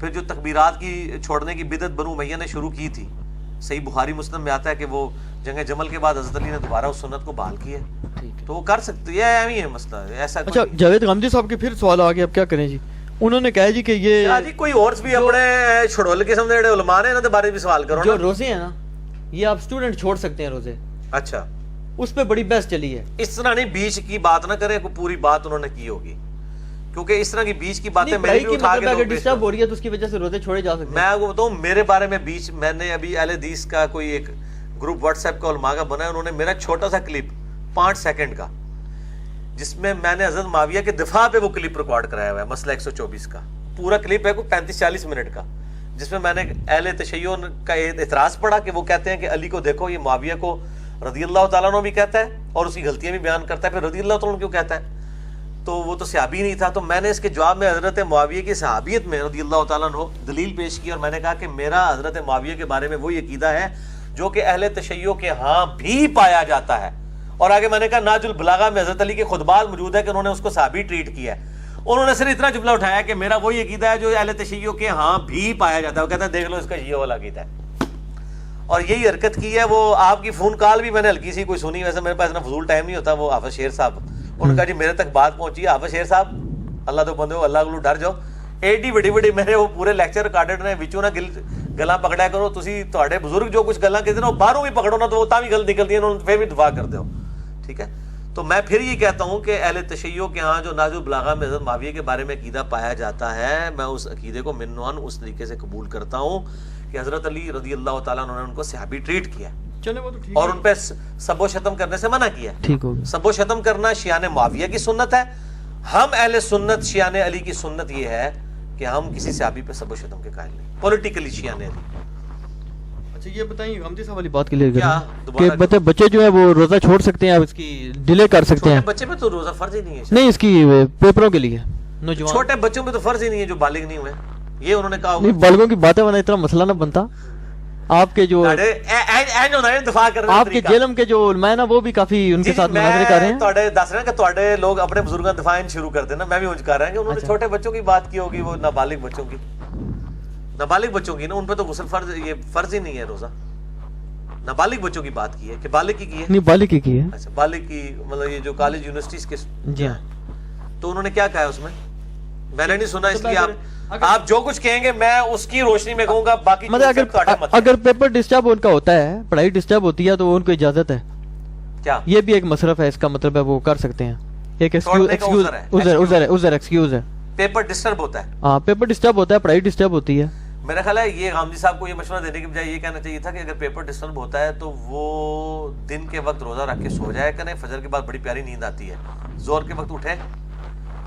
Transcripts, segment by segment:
پھر جو تکبیرات کی چھوڑنے کی بدعت بنو امیہ نے شروع کی تھی, صحیح بخاری مسلم میں آتا ہے کہ وہ جنگ جمل کے بعد حضرت علی نے دوبارہ اس سنت کو بحال کیا ہے, تو وہ کر سکتے ہیں, ایویں ہے مسئلہ ایسا. اچھا جاوید غامدی صاحب کے پھر سوال آ گیا, اب کیا کریں جی؟ انہوں نے کہا جی کہ یہ جی کوئی اور بھی اپنے چھڑول قسم دے علماء نے انہاں دے بارے بھی سوال کرو جو نا. روزے ہیں نا, یہ آپ اسٹوڈنٹ چھوڑ سکتے ہیں روزے, اچھا اس پہ بڑی بحث چلی ہے. اس طرح نہیں بیچ کی بات نہ کریں, کوئی پوری بات انہوں نے کی ہوگی, کیونکہ اس طرح کی بیچ کی باتیں میں بھی اٹھا کے اگر ڈسٹرب ہو رہی ہے تو اس کی وجہ سے روزے چھوڑے جا سکتے ہیں. میں آپ کو بتاؤں میرے بارے میں بیچ میں نے ابھی اہل حدیث کا کوئی ایک گروپ واٹس ایپ کا علماء کا بنا ہے, انہوں نے میرا چھوٹا سا کلپ 5 سیکنڈ کا جس میں نے حضرت معاویہ کے دفاع پہ وہ کلپ ریکارڈ کرایا ہوا ہے, مسئلہ 124 کا پورا کلپ ہے کوئی 35-40 منٹ کا, جس میں نے اہل تشیع کا اعتراض پڑھا کہ وہ کہتے ہیں کہ علی کو دیکھو یہ معاویہ کو رضی اللہ تعالیٰ عنہ بھی کہتا ہے اور اس کی غلطیاں بھی بیان کرتا ہے, پھر رضی اللہ تعالیٰ عنہ کیوں کہتا ہے, تو وہ تو صحابی نہیں تھا. تو میں نے اس کے جواب میں حضرت معاویہ کی صحابیت میں رضی اللہ تعالیٰ عنہ دلیل پیش کی, اور میں نے کہا کہ میرا حضرت معاویہ کے بارے میں وہی عقیدہ ہے جو کہ اہل تشیع کے ہاں بھی پایا جاتا ہے. اور آگے میں نے کہا ناج البلاغہ میں حضرت علی کے خطبات موجود ہے کہ انہوں نے اس کو صحابی ٹریٹ کیا ہے. انہوں نے صرف اتنا جملہ اٹھایا کہ میرا وہی عقیدہ ہے جو اہل تشیع کے ہاں بھی پایا جاتا ہے. وہ کہتا ہے دیکھ لو اس کا شیعہ والا عقیدہ ہے, اور یہی حرکت کی ہے. وہ آپ کی فون کال بھی میں نے ہلکی سی کوئی سنی, ویسے میرے پاس اتنا فضول ٹائم نہیں ہوتا. وہ حافظ شیر صاحب, انہوں نے کہا جی میرے تک بات پہنچی ہے, حافظ شیر صاحب اللہ تو بندے ہو, اللہ کو ڈر جاؤ, ایڈی بڑی میرے وہ پورے لیکچر ریکارڈڈ نے, وچوں نہ گلاں پکڑیا کرو تسی, تہاڈے بزرگ جو کچھ گلاں کہتے ہیں وہ باہروں بھی پکڑو نا تو وہ تاں بھی گل نکلتی ہیں, انہوں نے پھر بھی دفاع کر دو. ٹھیک ہے, تو میں پھر یہ کہتا ہوں کہ اہل تشیع کے ہاں جو ناج البلاغہ میں حضرت معاویہ کے بارے میں عقیدہ پایا جاتا ہے, میں اس عقیدے کو منوان اس طریقے سے قبول کرتا ہوں کہ حضرت علی رضی اللہ تعالیٰ عنہ نے ان کو صحابی ٹریٹ کیا اور ان پہ سب و شتم کرنے سے منع کیا. سب و شتم کرنا شیعان معاویہ کی سنت ہے, ہم اہل سنت شیعان علی کی سنت یہ ہے کہ ہم کسی صحابی پہ سب و شتم کے قائل نہیں, پولیٹیکلی شیعان علی. اچھا یہ بتائیں غامدی صاحب والی بات کلیئر کریں کہ بچے جو ہیں وہ روزہ چھوڑ سکتے ہیں, اب اس کی ڈیلے کر سکتے ہیں. بچے پہ تو روزہ فرض ہی نہیں ہے. نہیں, اس کی پیپروں کے لیے نوجوان چھوٹے بچوں پہ تو فرض ہی نہیں ہے جو بالغ نہیں ہوئے, یہ انہوں نے کہا. نہیں, بالغوں کی باتیں بنا اتنا مسئلہ نہ بنتا. آپ کے جو آپ کے جیلم کے جو علماء ہیں نا وہ بھی کافی ان کے ساتھ مناظرے کر رہے ہیں. تواڈے دس رہے ہیں کہ تواڈے لوگ اپنے بزرگاں دفاع شروع کر دینا, میں بھی انج کر رہا ہوں کہ انہوں نے چھوٹے بچوں کی بات کی ہوگی, وہ نابالغ بچوں کی نا, ان پہ تو غسل فرض, یہ فرض ہی نہیں ہے روزہ. نابالغ بچوں کی بات کی ہے کہ بالغ کی ہے, نہیں بالغ کی ہے. اچھا بالغ کی مطلب یہ جو کالج یونیورسٹیز کے, جی ہاں, تو انہوں نے کیا کہا ہے اس میں نے نہیں سنا, اس لیے آپ جو کچھ کہیں گے میں اس کی روشنی میں کہوں گا, باقی اگر پیپر ڈسٹرب ان کا ہوتا ہے, پڑھائی ڈسٹرب ہوتی ہے تو ان کو اجازت ہے. کیا یہ بھی ایک مصرف ہے, اس کا مطلب ہے وہ کر سکتے ہیں, ایک ایکسکیوز ہے. پیپر ڈسٹرب ہوتا ہے, ہاں پیپر ڈسٹرب ہوتا ہے, پڑھائی ڈسٹرب ہوتی ہے. میرا خیال ہے یہ غامدی صاحب کو یہ مشورہ دینے کی بجائے یہ کہنا چاہیے تھا کہ اگر پیپر ڈسٹرب ہوتا ہے تو وہ دن کے وقت روزہ رکھ کے سو جائے کریں, فجر کے بعد بڑی پیاری نیند آتی ہے, زور کے وقت اٹھیں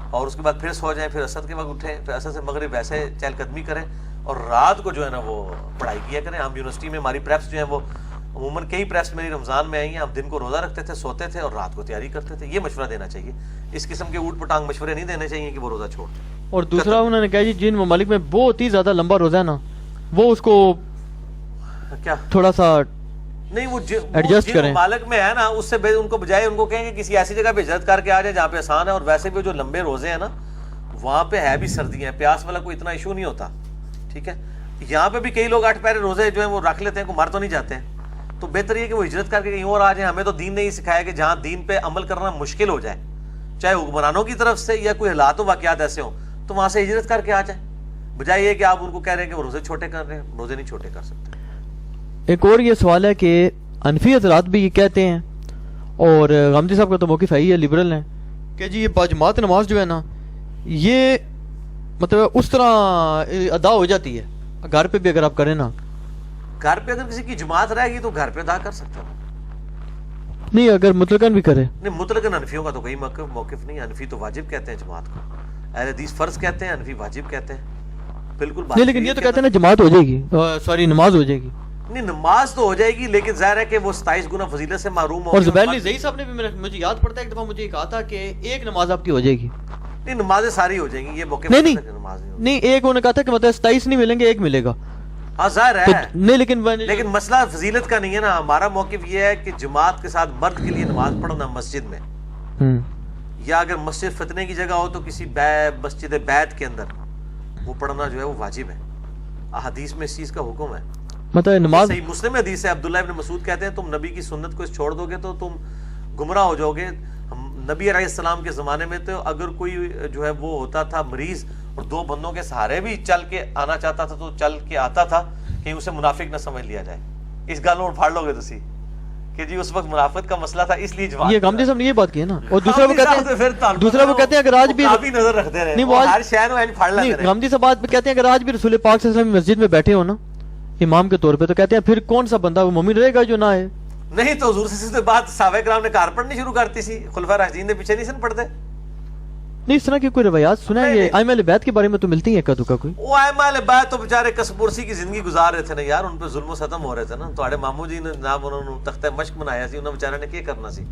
اور اس کے بعد پھر سو جائیں, پھر عصر کے وقت اٹھیں, پھر عصر سے مغرب ویسے چہل قدمی کریں, اور رات کو جو ہے نا وہ پڑھائی کیا کریں. ہم یونیورسٹی میں ہماری پریپس جو ہیں وہ عموماً کئی پریپس میری رمضان میں آئی ہیں, ہم دن کو روزہ رکھتے تھے, سوتے تھے اور رات کو تیاری کرتے تھے. یہ مشورہ دینا چاہیے, اس قسم کے اوٹ پٹانگ مشورے نہیں دینے چاہیے کہ وہ روزہ چھوڑ دیں. اور دوسرا انہوں نے کہا جی جن ممالک میں بہت ہی زیادہ لمبا روزہ ہے نا وہ اس کو کیا تھوڑا سا نہیں وہ ایڈجسٹ کریں. مالک میں ہے نا اس سے ان کو بجائے ان کو کہیں گے کسی ایسی جگہ پہ ہجرت کر کے آ جائیں جہاں پہ آسان ہے, اور ویسے بھی جو لمبے روزے ہیں نا وہاں پہ ہے بھی سردیاں ہیں, پیاس والا کوئی اتنا ایشو نہیں ہوتا. ٹھیک ہے, یہاں پہ بھی کئی لوگ 8 پہرے روزے جو ہیں وہ رکھ لیتے ہیں, کو مر تو نہیں جاتے ہیں, تو بہتر یہ کہ وہ ہجرت کر کے کہیں اور آ جائیں. ہمیں تو دین نے ہی سکھایا کہ جہاں دین پہ عمل کرنا مشکل ہو جائے, چاہے حکمرانوں کی طرف سے یا کوئی حالات و واقعات ایسے ہوں, تو وہاں سے ہجرت کر کے آ جائیں, بجائے یہ کہ آپ ان کو کہہ رہے ہیں کہ وہ روزے چھوٹے کر رہے ہیں. روزے نہیں چھوٹے کر سکتے. ایک اور یہ سوال ہے کہ حنفی حضرات بھی یہ کہتے ہیں, اور غامدی صاحب کا تو موقف ہے ہی ہے, لبرل ہیں, کہ جی یہ باجماعت نماز جو ہے نا یہ مطلب اس طرح ادا ہو جاتی ہے گھر پہ بھی اگر آپ کریں نا. گھر پہ اگر کسی کی جماعت رہے گی تو گھر پہ ادا کر سکتے ہو. نہیں اگر مطلقاً بھی کرے, نہیں مطلقاً حنفیوں کا تو کوئی موقف نہیں. حنفی تو واجب کہتے ہیں جماعت کو, اہل حدیث فرض کہتے ہیں, حنفی واجب کہتے ہیں. بالکل نہیں, لیکن یہ تو کہتے ہیں نا جماعت ہو جائے گی, سوری نماز ہو جائے گی. نہیں نماز تو ہو جائے گی, لیکن ظاہر ہے کہ وہ 27 گنا فضیلت سے محروم ہو. اور زبیر علی زئی صاحب نے بھی مجھے یاد پڑتا ہے ایک دفعہ مجھے یہ کہا تھا کہ ایک نماز آپ کی ہو جائے گی. نہیں نمازیں ساری ہو جائیں گی, یہ موقع نہیں ایک انہوں نے کہا تھا کہ مطلب 27 نہیں ملیں گے, ایک ملے گا. ہاں ظاہر ہے, نہیں لیکن مسئلہ فضیلت کا نہیں ہے نا. ہمارا موقف یہ ہے کہ جماعت کے ساتھ مرد کے لیے نماز پڑھنا مسجد میں, یا اگر مسجد فتنے کی جگہ ہو تو کسی مسجد بیت کے اندر وہ پڑھنا جو ہے وہ واجب ہے. احادیث میں اس چیز کا حکم ہے. مطلب نماز صحیح مسلم میں حدیث ہے, عبداللہ ابن مسعود کہتے ہیں تم نبی کی سنت کو چھوڑ دو گے تو تم گمراہ ہو جاؤ گے. نبی علیہ السلام کے زمانے میں تو اگر کوئی جو ہے وہ ہوتا تھا مریض اور دو بندوں کے سہارے بھی چل کے آنا چاہتا تھا تو چل کے آتا تھا, کہیں اسے منافق نہ سمجھ لیا جائے. اس گل میں پھاڑ لو گے تسی کہ جی اس وقت منافقت کا مسئلہ تھا اس لیے جواب یہ غامدی صاحب نے یہ بات کی ہے نا. اور دوسرا وہ کہتے ہیں اگر آج بھی نظر رکھتے رہے ہر شہر میں پھاڑ لیتے رہے. غامدی صاحب بات کہتے ہیں اگر آج بھی رسول پاک صلی اللہ علیہ وسلم مسجد میں بیٹھے ہو نا امام کے طور پہ, تو کہتے ہیں پھر کون سا بندہ وہ مومن رہے گا جو نہ ہے. نہیں تو حضور صلی اللہ علیہ وسلم بعد صحابہ کرام نے کار پڑھنی شروع کرتی سی, خلفاء راشدین نے پیچھے نہیں سن پڑھتے. نہیں اس طرح کی کوئی روایات سنا ہے یہ ائمہ اہل بیت کے بارے میں تو ملتی ہیں کدو کا کوئی. وہ ائمہ اہل بیت تو بیچارے کسپرسی کی زندگی گزار رہے تھے نا یار, ان پہ ظلم و ستم ہو رہے تھے نا. تواڈے ماموں جی نے جناب انہوں نے تختہ مشق بنایا سی, انہوں بیچارے نے کیا کرنا سی.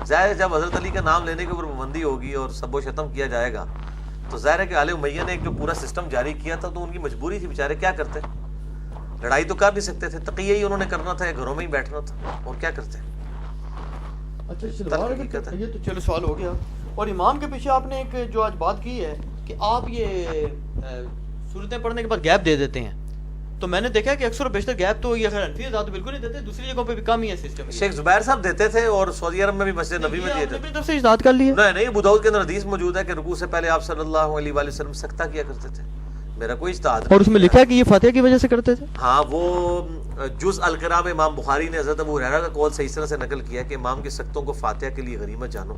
ظاہر ہے جب حضرت علی کا نام لینے کے اوپر پابندی ہوگی اور سب و شتم کیا جائے گا تو ظاہر ہے کہ آل امیہ نے ایک جو پورا سسٹم جاری کیا تھا تو ان کی مجبوری تھی, بیچارے کیا کرتے, لڑائی تو کر نہیں سکتے تھے, تقیہ ہی انہوں نے کرنا تھا, گھروں میں ہی بیٹھنا تھا, اور کیا کرتے. اچھا یہ تو چلو سوال ہو گیا. اور امام کے پیچھے آپ نے ایک جو آج بات کی ہے کہ آپ یہ صورتیں پڑھنے کے بعد گیپ دے دیتے ہیں, تو میں نے دیکھا کہ اکثر و بیشتر گیپ تو یہ خیر حنفی حضرات بالکل نہیں دیتے, دوسری جگہوں پہ بھی کم ہی ہے سسٹم. شیخ زبیر صاحب دیتے تھے اور سعودی عرب میں بھی مسجد نبی میں دیے تھے. اپنی طرف سے اجتہاد کر لیا؟ نہیں ابو داؤد کے اندر حدیث موجود ہے کہ رکوع سے پہلے آپ صلی اللہ علیہ وآلہ وسلم سکتہ کیا کرتے تھے. میرا کوئی اجتہاد نہیں. اور اس میں لکھا ہے کہ یہ فاتحہ کی وجہ سے کرتے تھے. ہاں وہ جز القراء میں امام بخاری نے حضرت ابو ہریرہ کا قول صحیح طرح سے نقل کیا کہ امام کے سکتوں کو فاتحہ کے لیے غنیمت جانو.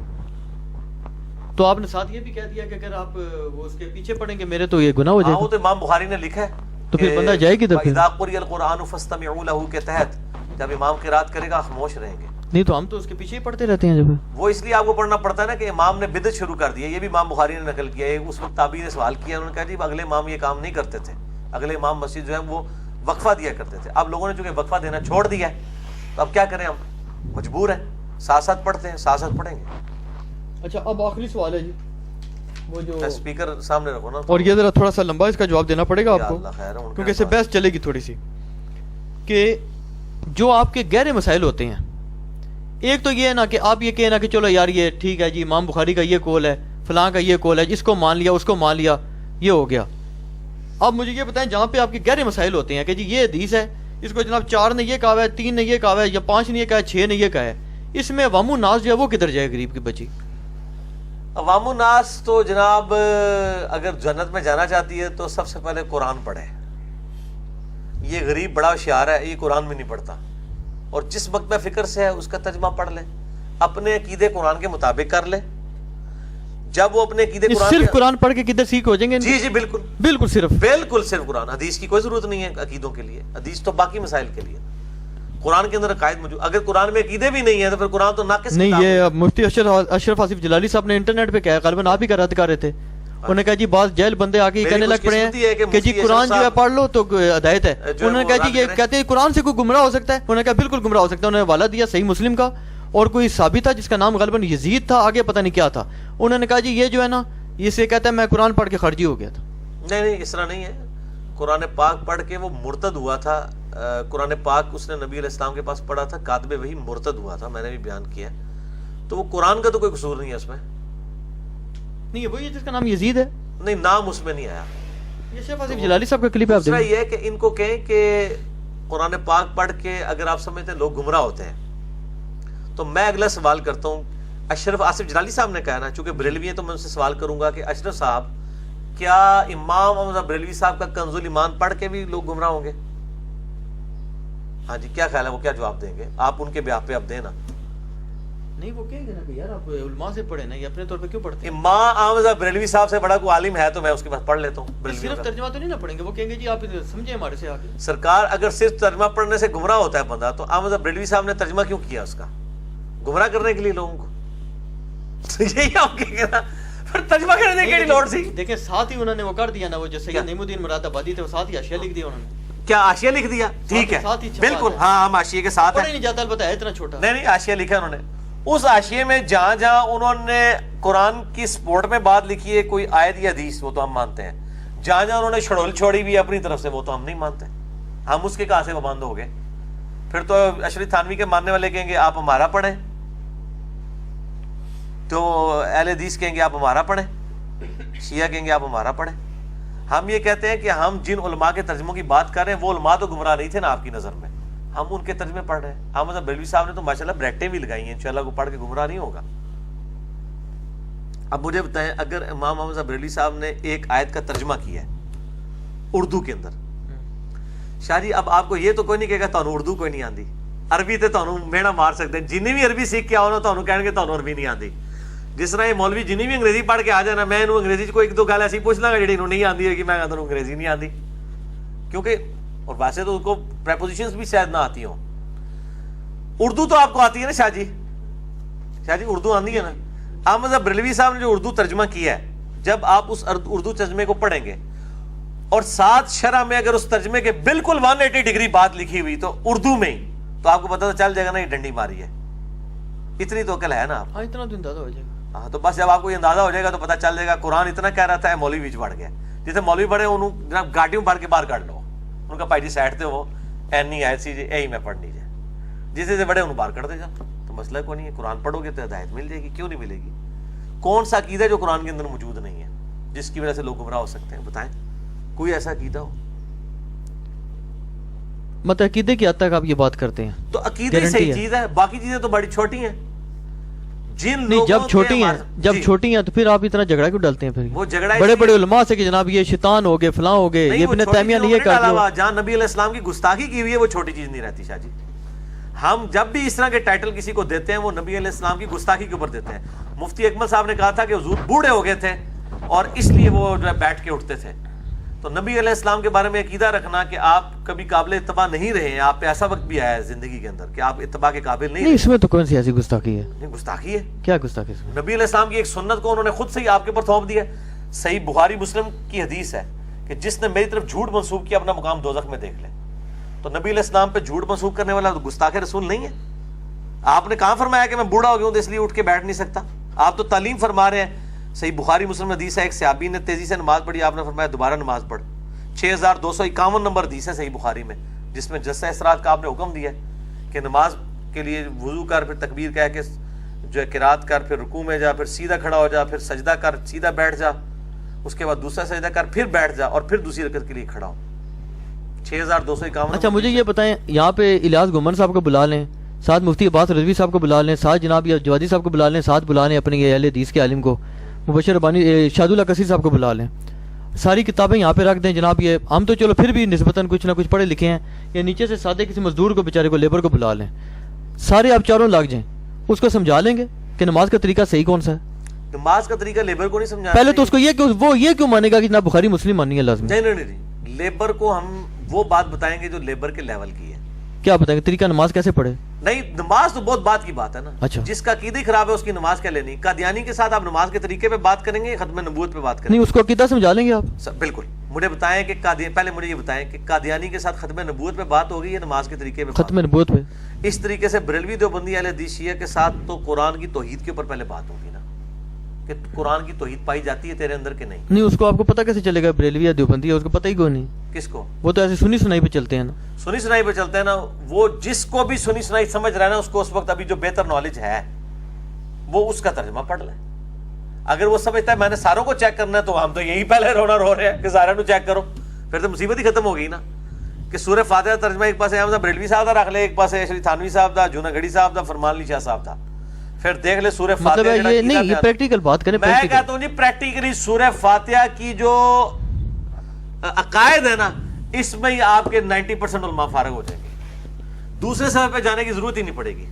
تو آپ نے ساتھ یہ بھی کہہ دیا کہ اگر آپ وہ اس کے پیچھے پڑھیں گے میرے تو یہ گناہ ہو جائے گا. وہ تو امام بخاری نے لکھا ہے, تو پھر بندہ جائے گی. اذا قرئ القرآن فاستمعوا له کے تحت جب امام قرات کرے گا خاموش رہیں گے. نہیں تو ہم تو اس کے پیچھے ہی پڑھتے رہتے ہیں. جب وہ اس لیے آپ کو پڑھنا پڑتا ہے نا کہ امام نے بدعت شروع کر دی ہے, یہ بھی امام بخاری نے نقل کیا ہے. اس وقت تابعین نے سوال کیا, انہوں نے کہا جی اگلے امام یہ کام نہیں کرتے تھے, اگلے امام مسجد جو ہے وہ وقفہ دیا کرتے تھے. اب لوگوں نے چونکہ وقفہ دینا چھوڑ دیا ہے تو اب کیا کریں, ہم مجبور ہیں, ساتھ ساتھ پڑھتے ہیں, ساتھ ساتھ پڑھیں گے. اچھا اب آخری سوال ہے جی, وہ جو اسپیکر سامنے رکھو نا, اور یہ ذرا تھوڑا سا لمبا اس کا جواب دینا پڑے گا آپ کو کیونکہ اس سے بحث چلے گی تھوڑی سی, کہ جو آپ کے گہرے مسائل ہوتے ہیں, ایک تو یہ ہے نا کہ آپ یہ کہنا کہ چلو یار یہ ٹھیک ہے جی امام بخاری کا یہ قول ہے, فلاں کا یہ قول ہے, جس کو مان لیا اس کو مان لیا, یہ ہو گیا. اب مجھے یہ بتائیں جہاں پہ آپ کے گہرے مسائل ہوتے ہیں کہ جی یہ حدیث ہے, اس کو جناب 4 نے یہ کہا ہے, 3 نے یہ کہا ہے, یا 5 نے یہ کہا ہے, 6 نے یہ کہا ہے, اس میں عوام الناس جو ہے وہ کدھر جائے غریب کی بچی؟ عوام الناس تو جناب اگر جنت میں جانا چاہتی ہے تو سب سے پہلے قرآن پڑھے. یہ غریب بڑا ہوشیار ہے, یہ قرآن میں نہیں پڑھتا, اور جس وقت میں فکر سے ہے اس کا ترجمہ پڑھ لے, اپنے عقیدے قرآن کے مطابق کر لے. جب وہ اپنے عقیدے صرف قرآن پڑھ کے کدھر سیکھ ہو جائیں گے؟ جی بالکل بالکل صرف قرآن, حدیث کی کوئی ضرورت نہیں ہے عقیدوں کے لیے, حدیث تو باقی مسائل کے لیے. قرآن کے اندر عقائد موجود, اگر قرآن میں عقیدے بھی نہیں ہے تو پھر قرآن تو ناقص نہیں. یہ مفتی اشرف آصف جلالی صاحب نے انٹرنیٹ پہ کہا, غالباً آپ ہی کا رد کر رہے تھے, انہوں نے کہا جی بعض جہل بندے آ کے کہنے لگ پڑے ہیں کہ جی قرآن جو ہے پڑھ لو تو ہدایت ہے. انہوں نے کہا جی یہ کہتے ہیں قرآن سے کوئی گمراہ ہو سکتا ہے, انہوں نے کہا بالکل گمراہ ہو سکتا ہے. انہوں نے حوالہ دیا صحیح مسلم کا, اور کوئی صحابی تھا جس کا نام غالباً یزید تھا, آگے پتہ نہیں کیا تھا. انہوں نے کہا جی یہ جو ہے نا یہ سے کہتا ہے میں قرآن پڑھ کے خرجی ہو گیا تھا. نہیں اس طرح نہیں ہے. قرآن پاک پڑھ کے وہ مرتد ہوا تھا. قرآن پاک اس نے نبی علیہ السلام کے پاس پڑھا تھا, کاتب وہی مرتد ہوا تھا, میں نے بھی بیان کیا. تو وہ قرآن کا تو کوئی قصور نہیں ہے اس میں. نہیں وہی جس کا نام یزید ہے, نہیں نام اس میں نہیں آیا. یہ شیخ آصف جلالی صاحب کا کلپ ہے. دوسرا یہ ہے کہ ان کو کہیں کہ قرآن پاک پڑھ کے اگر آپ سمجھتے ہیں لوگ گمراہ ہوتے ہیں, تو میں اگلا سوال کرتا ہوں. اشرف آصف جلالی صاحب نے کہا نا, چونکہ بریلوی ہیں تو میں ان سے سوال کروں گا کہ اشرف صاحب کیا امام احمد بریلوی صاحب کا کنز الایمان پڑھ کے بھی لوگ گمراہ ہوں گے؟ ہاں جی کیا خیال ہے, وہ کیا جواب دیں گے؟ آپ ان کے بیاہ پہ اب دینا. نہیں وہ کہیں گے نا کہ یار آپ علماء سے پڑھیں نا, یہ اپنے طور پہ کیوں پڑھتے ہیں؟ امام احمد بریلوی صاحب سے بڑا کوئی عالم ہے تو میں اس کے پاس پڑھ لیتا ہوں. صرف ترجمہ تو نہیں نہ پڑھیں گے, وہ کہیں گے جی آپ سمجھیں ہمارے سے آگے. سرکار اگر صرف ترجمہ پڑھنے سے گمراہ ہوتا ہے بندہ, تو احمد بریلوی صاحب نے ترجمہ کیوں کیا اس کا؟ گمراہ کرنے کے لیے لوگوں کو. یہی آپ کہیں گے نا, پھر ترجمہ کرنے کی لوڑ سی. دیکھیں ساتھ ہی انہوں نے وہ کر دیا نا, وہ جو سید نعیم الدین مراد آبادی تھے وہ ساتھ ہی حاشیہ لکھ دیا انہوں نے. کیا حاشیہ لکھ دیا؟ ٹھیک ہے بالکل, ہاں ہم حاشیے کے ساتھ ہیں. نہیں جاتا البتہ ہے اتنا چھوٹا. نہیں حاشیہ لکھا انہوں نے. اس حاشیے میں جہاں جہاں انہوں نے قرآن کی سپورٹ میں بات لکھی ہے, کوئی آیت یا حدیث, وہ تو ہم مانتے ہیں. جہاں جہاں انہوں نے چھڑول چھوڑی بھی اپنی طرف سے, وہ تو ہم نہیں مانتے. ہم اس کے کہاں سے پابند ہو گئے؟ پھر تو اشرف تھانوی کے ماننے والے کہیں گے آپ ہمارا پڑھیں. تو اہل حدیث کہیں گے آپ ہمارا پڑھیں, شیعہ کہیں گے آپ ہمارا پڑھیں. ہم یہ کہتے ہیں کہ ہم جن علماء کے ترجموں کی بات کر رہے ہیں وہ علماء تو گمراہ نہیں تھے نا آپ کی نظر میں, ہم ان کے ترجمے پڑھ رہے ہیں. احمد بریلوی صاحب نے تو ماشاءاللہ بریکٹیں بھی لگائی ہیں, انشاءاللہ کو پڑھ کے گمراہ نہیں ہوگا. اب مجھے بتائیں, اگر امام احمد بریلوی صاحب نے ایک آیت کا ترجمہ کیا ہے اردو کے اندر, شاہ جی اب آپ کو یہ تو کوئی نہیں کہے گا تانوں اردو کوئی نہیں آندی, عربی تے تانوں میڑا مار سکتے ہیں, جنہیں بھی عربی سیکھ کے آؤ نا تانوں کہیں گے تانوں عربی نہیں آندی. جس طرح یہ مولوی جنہیں بھی انگریزی پڑھ کے آ جائے نا, میں انہوں انگریزی کو ایک دو گل ایسی پوچھ لاں گا جڑی انہوں نہیں آندی ہے کہ میں کہتا ہوں انگریزی نہیں آندی, کیونکہ اور ویسے تو اس کو پریپوزیشنز بھی شاید نہ آتی ہوں. اردو تو آپ کو آتی ہے نا شاہ جی, شاہ جی اردو آندی ہے نا. احمد بریلوی صاحب نے جو اردو ترجمہ کیا ہے, جب آپ اس اردو ترجمے کو پڑھیں گے اور ساتھ شرح میں اگر اس ترجمے کے بالکل 180 ڈگری بات لکھی ہوئی تو اردو میں ہی, تو آپ کو پتہ تو چل جائے گا نا یہ ڈنڈی ماری ہے. اتنی تو عقل ہے نا آپ, اتنا تو اندازہ ہو جائے گا. ہاں تو بس جب آپ کو یہ اندازہ ہو جائے گا تو پتہ چل جائے گا قرآن اتنا کہہ رہا تھا مولوی وچ بڑھ گیا. جیسے مولوی بڑے انہوں جناب گاڑیوں بھر کے باہر کر لو, ان کا بھائی جی سائڈ تے وہ اینی آئے سی یہی میں پڑھنی جائے, جسے سے بڑے انہوں باہر کر دے جا, تو مسئلہ کوئی نہیں ہے. قرآن پڑھو گے تو ہدایت مل جائے گی, کیوں نہیں ملے گی؟ کون سا عقیدہ جو قرآن کے اندر موجود نہیں ہے جس کی وجہ سے لوگ گمراہ ہو سکتے ہیں؟ بتائیں کوئی ایسا عقیدہ ہو. مطلب عقیدے کی حد تک آپ یہ بات کرتے ہیں تو عقیدے صحیح چیز ہے, باقی چیزیں تو بڑی چھوٹی ہیں. جن نہیں, جب چھوٹی ہیں, جب چھوٹی ہیں تو پھر آپ اتنا جھگڑا کیوں ڈالتے ہیں؟ پھر وہ جھگڑا بڑے بڑے علماء سے کہ جناب یہ شیطان ہو گئے, فلاں ہو گئے, یہ ابن تیمیہ نے یہ کہا, جہاں نبی علیہ السلام کی گستاخی کی ہوئی ہے وہ چھوٹی چیز نہیں رہتی شاہ جی. ہم جب بھی اس طرح کے ٹائٹل کسی کو دیتے ہیں وہ نبی علیہ السلام کی گستاخی کے اوپر دیتے ہیں. مفتی اکمل صاحب نے کہا تھا کہ حضور بوڑھے ہو گئے تھے اور اس لیے وہ جو ہے بیٹھ کے اٹھتے تھے. تو نبی علیہ السلام کے بارے میں عقیدہ رکھنا کہ آپ کبھی قابل اتباع نہیں رہے ہیں, آپ پہ ایسا وقت بھی آیا ہے زندگی کے اندر کہ آپ اتباع کے قابل نہیں. اس میں تو کون سی ایسی گستاخی ہے؟ نہیں گستاخی ہے. کیا گستاخی ہے؟ نبی علیہ السلام کی ایک سنت کو انہوں نے خود سے ہی آپ کے اوپر تھوپ دیا. صحیح بخاری مسلم کی حدیث ہے کہ جس نے میری طرف جھوٹ منسوب کیا اپنا مقام دوزخ میں دیکھ لے. تو نبی علیہ السلام پہ جھوٹ منسوب کرنے والا تو گستاخ رسول نہیں ہے. آپ نے کہاں فرمایا کہ میں بوڑھا ہو گیا ہوں تو اس لیے اٹھ کے بیٹھ نہیں سکتا؟ آپ تو تعلیم فرما رہے ہیں. صحیح بخاری مسلم حدیث ہے, ایک صحابی نے تیزی سے نماز پڑھی, آپ نے فرمایا دوبارہ نماز پڑھ. 6251 نمبر حدیث ہے صحیح بخاری میں, جس میں جلسہ اسراء کا آپ نے حکم دیا ہے کہ نماز کے لیے وضو کر, پھر تکبیر کہہ کے جو ہے قرات کر, پھر رکوع میں جا, پھر سیدھا کھڑا ہو جا, پھر سجدہ کر, سیدھا بیٹھ جا, اس کے بعد دوسرا سجدہ کر, پھر بیٹھ جا, اور پھر دوسری رکعت کے لیے کھڑا ہو. 6251. اچھا مجھے یہ بتائیں, یہاں پہ الیاس گومن صاحب کو بلا لیں, ساتھ مفتی عباس رضوی صاحب کو بلا لیں, ساتھ جناب یہ جوادی صاحب کو بلا لیں, ساتھ بلا لیں اپنے اہل حدیث کے عالم کو, مبشر ربانی شاہد اللہ کثیر صاحب کو بلا لیں, ساری کتابیں یہاں پہ رکھ دیں جناب. یہ ہم تو چلو پھر بھی نسبتاً کچھ نہ کچھ پڑھے لکھے ہیں, یا نیچے سے سادے کسی مزدور کو بیچارے کو لیبر کو بلا لیں, سارے آپ چاروں لگ جائیں, اس کو سمجھا لیں گے کہ نماز کا طریقہ صحیح کون سا ہے. نماز کا طریقہ لیبر کو نہیں سمجھا. پہلے تو اس کو یہ کہ وہ یہ کیوں مانے گا کہ جناب بخاری مسلم ماننی ہے لازمی؟ نہیں, لیبر کو ہم وہ بات بتائیں گے جو لیبر کے لیول کی ہے. کیا بتائیں گے طریقہ نماز کیسے پڑھے؟ نہیں, نماز تو بہت بات کی بات ہے نا. اچھا, جس کا عقیدہ خراب ہے اس کی نماز کیا لینی. قادیانی کے ساتھ آپ نماز کے طریقے پہ بات کریں گے, ختم نبوت پہ بات کریں گے؟ نہیں, اس کو عقیدہ سمجھا لیں گے آپ. بالکل. مجھے بتائیں کہ پہلے مجھے یہ بتائیں کہ قادیانی کے ساتھ ختم نبوت پہ بات ہوگی یا نماز کے طریقے پہ؟ ختم نبوت پہ. اس طریقے سے بریلوی دیوبندی اہل حدیث شیعہ کے ساتھ تو قرآن کی توحید کے اوپر پہلے بات ہوگی نا, کہ قرآن کی توحید پائی جاتی ہے تیرے اندر کہ نہیں. نہیں, اس کو آپ کو پتہ کیسے چلے گا بریلوی یا دیوبندی ہے, اس کو پتہ ہی کوئی نہیں. کس کو؟ وہ تو ایسے سنی سنائی پہ چلتے ہیں نا. سنی سنائی پہ چلتے ہیں نا. وہ جس کو بھی سنی سنائی سمجھ رہا ہے نا, اس کو اس وقت ابھی جو بہتر نالج ہے وہ اس کا ترجمہ پڑھ لیں. اگر وہ سمجھتا ہے میں نے ساروں کو چیک کرنا ہے, تو ہم تو یہی پہلے رو رہے ہیں کہ ساروں کو چیک کرو, پھر تو مصیبت ہی ختم ہو گئی نا. کہ سورہ فاتحہ ترجمہ ایک پاس احمد بریلوی صاحب دا رکھ لے, ایک پاس شری تھانوی صاحب دا, جونا گڑھی صاحب دا, فرمان علی شاہ صاحب دا, پھر دیکھ لے سورہ فاتحہ. مطلب یہ نہیں, یہ پریکٹیکل بات کریں. میں کہتا ہوں جی پریکٹیکلی سورہ فاتحہ کی جو عقائد ہے نا, اس میں ہی آپ کے 90% علماء فارغ ہو جائیں گے. دوسرے سبب پہ جانے کی ضرورت ہی نہیں پڑے گی.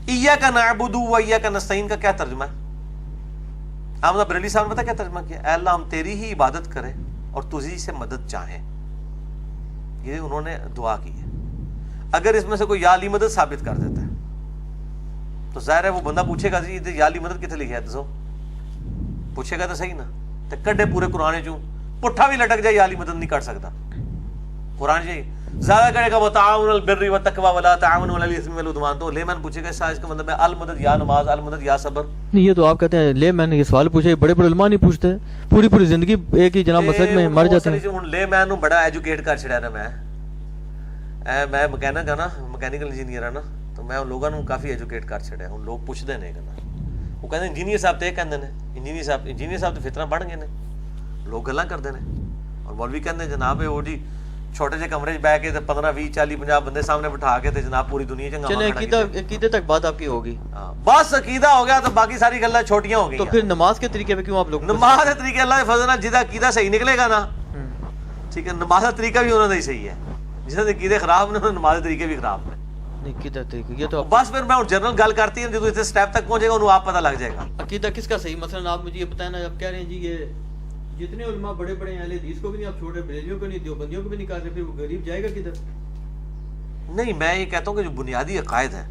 ایاک نعبد و ایاک نستعین کا کیا ترجمہ ہے؟ احمد بریلوی صاحب نے پتا کیا ترجمہ کیا؟ اے اللہ ہم تیری ہی عبادت کریں اور تجھی سے مدد چاہیں. یہ انہوں نے دعا کی ہے. اگر اس میں سے کوئی یا علی مدد ثابت کر دیتا ہے تو ظاہر ہے وہ بندہ پوچھے گا جی یا علی مدد کتنے لکھا ہے دسو, پوچھے گا تو صحیح نا. تو کڈے پورے قرآن چوں پٹھا بھی لٹک جائے یا علی مدد نہیں کر سکتا. قرآن جی زیادہ کرے گا وتعاونوا البر والتقوى ولا تعاونوا على الاثم والعدوان, تو لیمن پوچھے گا اس کا مطلب ہے المدد یا نماز, المدد یا صبر. نہیں, یہ تو آپ کہتے ہیں لے مین یہ سوال پوچھے, بڑے بڑے علماء نہیں پوچھتے, پوری زندگی ایک ہی جناب مسلک میں مر جاتے ہیں. لے مین نو بڑا ایجوکیٹ کر چھڑیا نا. میں مکینک ہاں نا, مکینیکل انجینئر ہاں نا, تو میں لوگوں کو کافی ایجوکیٹ کر چھڑیا ہوں لوگ پوچھتے ہیں کہ وہ کہتے ہیں انجینئر صاحب تو یہ کہتے ہیں انجینئر صاحب تو فطرہ بڑھ گئے نے لوگ گلاں کرتے ہیں اور مولوی کہتے ہیں جناب وہ جی چھوٹے سے کمرے بہ کے 15 20 40 50 بندے سامنے بٹھا کے تے جناب پوری دنیا چنگا چلیں عقیدے تک بات آپ کی ہوگی بس عقیدہ ہو گیا تو باقی ساری گلاں چھوٹیاں ہو گئی تو پھر نماز کے طریقے پہ کیوں آپ لوگ نماز کے طریقے اللہ کے فضل نال جدا عقیدہ صحیح نکلے گا نا ٹھیک ہے نماز کا طریقہ بھی انہوں نے صحیح ہے جس نے عقیدے خراب نے نماز کے طریقے بھی خراب نے عقیدہ طریقہ یہ تو بس پھر میں جنرل گل کرتی ہوں جب اس سٹیپ تک پہنچے گا انہوں آپ پتہ لگ جائے گا عقیدہ کس کا صحیح مثلا آپ مجھے یہ بتائیں نا آپ کہہ رہے ہیں جی یہ جتنے علماء بڑے بڑے ہیں اہل حدیث کو بھی نہیں آپ چھوڑے بریلویوں کو نہیں دیوبندیوں کو بھی نہیں کہا پھر وہ غریب جائے گا کدھر نہیں میں یہ کہتا ہوں کہ جو بنیادی عقائد ہے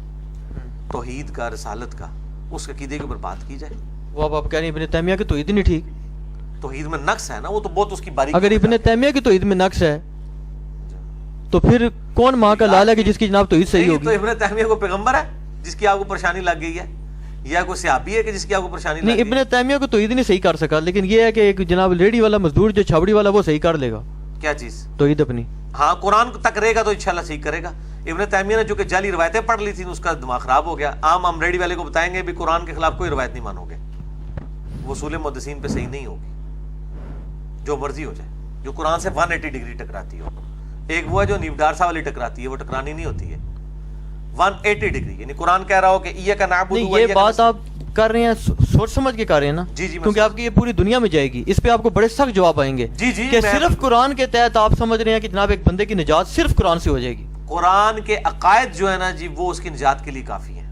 توحید کا رسالت کا اس عقیدے کے اوپر بات کی جائے وہ اب کہہ رہے ہیں ابن تیمیہ کی توحید نہیں ٹھیک توحید میں نقص ہے نا وہ تو بہت اس کی باریکی اگر ابن تیمیہ کی توحید میں نقص ہے تو پھر کون ماں کا لال ہے کہ جس کی جناب توحید صحیح ہوگی تو ابن تیمیہ کو پیغمبر ہے جس کی آپ کو پریشانی لگ گئی ہے یا کوئی صحابی ہے کہ جس کی آپ کو پریشانی لگ گئی نہیں ابن تیمیہ کو توحید نہیں صحیح کر سکا لیکن یہ ہے کہ ایک جناب ریڈی والا مزدور جو چھاوڑی والا وہ صحیح کر لے گا کیا چیز توحید اپنی ہاں قرآن تک رہے گا تو انشاءاللہ صحیح کرے گا ابن تیمیہ نے جو کہ جعلی روایتیں پڑھ لی تھیں اس کا دماغ خراب ہو گیا عام ہم ریڈی والے کو بتائیں گے بھی قرآن کے خلاف کوئی روایت نہیں مانو گے وہ اصول محدثین پہ صحیح نہیں ہوگی جو مرضی ہو جائے جو قرآن سے 180 ڈگری ٹکراتی ہو ایک وہ ہے جو نیبدار صاحب والی ٹکراتی ہے وہ ٹکرانی نہیں ہوتی ہے 180 ڈگری یعنی قرآن کہہ رہا ہو کہ ایک نعبد نہیں یہ بات آپ کر رہے ہیں سوچ سمجھ کے کر رہے ہیں نا جی جی کیونکہ آپ کی یہ پوری دنیا میں جائے گی اس پہ آپ کو بڑے سخت جواب آئیں گے جی جی کہ صرف قرآن کے تحت آپ سمجھ رہے ہیں کہ جناب ایک بندے کی نجات صرف قرآن سے ہو جائے گی قرآن کے عقائد جو ہے نا جی وہ اس کی نجات کے لیے کافی ہیں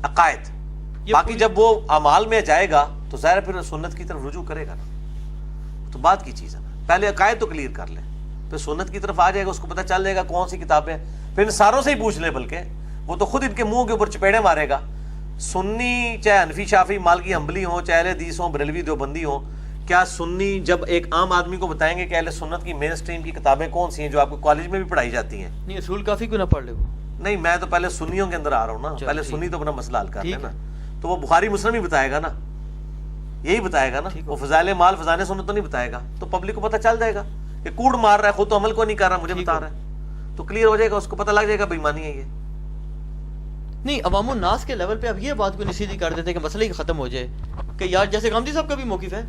عقائد باقی جب وہ اعمال میں جائے گا تو ظاہر پھر سنت کی طرف رجوع کرے گا نا تو بات کی چیز ہے نا پہلے عقائد تو کلیئر کر لیں پھر سنت کی طرف آ جائے گا اس کو پتہ چل جائے گا کون سی کتابیں پھر ان ساروں سے ہی پوچھ لیں بلکہ وہ تو خود ان کے منہ کے اوپر چپیڑے مارے گا سنی چاہے حنفی شافعی مالکی حنبلی ہوں چاہے اہل حدیث ہوں بریلوی دیوبندی ہوں کیا سنی جب ایک عام آدمی کو بتائیں گے کہ اہل سنت کی مین سٹریم کی کتابیں کون سی ہیں جو آپ کو کالج میں بھی پڑھائی جاتی ہیں نہیں اصول کافی کیوں نہ پڑھ لے وہ نہیں میں تو پہلے سنیوں کے اندر آ رہا ہوں نا پہلے سنی تو اپنا مسئلہ حل کر لیں نا تو وہ بخاری مسلم ہی بتائے گا نا یہی بتائے گا نا وہ فضائل مال فضائل سنت تو نہیں بتائے گا تو پبلک کو پتہ چل جائے گا کہ کوڑ مار رہا ہے خود تو عمل کو نہیں کر رہا مجھے بتا رہا ہے تو کلیئر ہو جائے گا اس کو پتہ لگ جائے گا بےایمانی ہے یہ نہیں عوام الناس کے لیول پہ اب یہ بات کو نہیں سیدھی کر دیتے کہ مسئلہ ہی ختم ہو جائے کہ یار جیسے غامدی صاحب کا بھی موقف ہے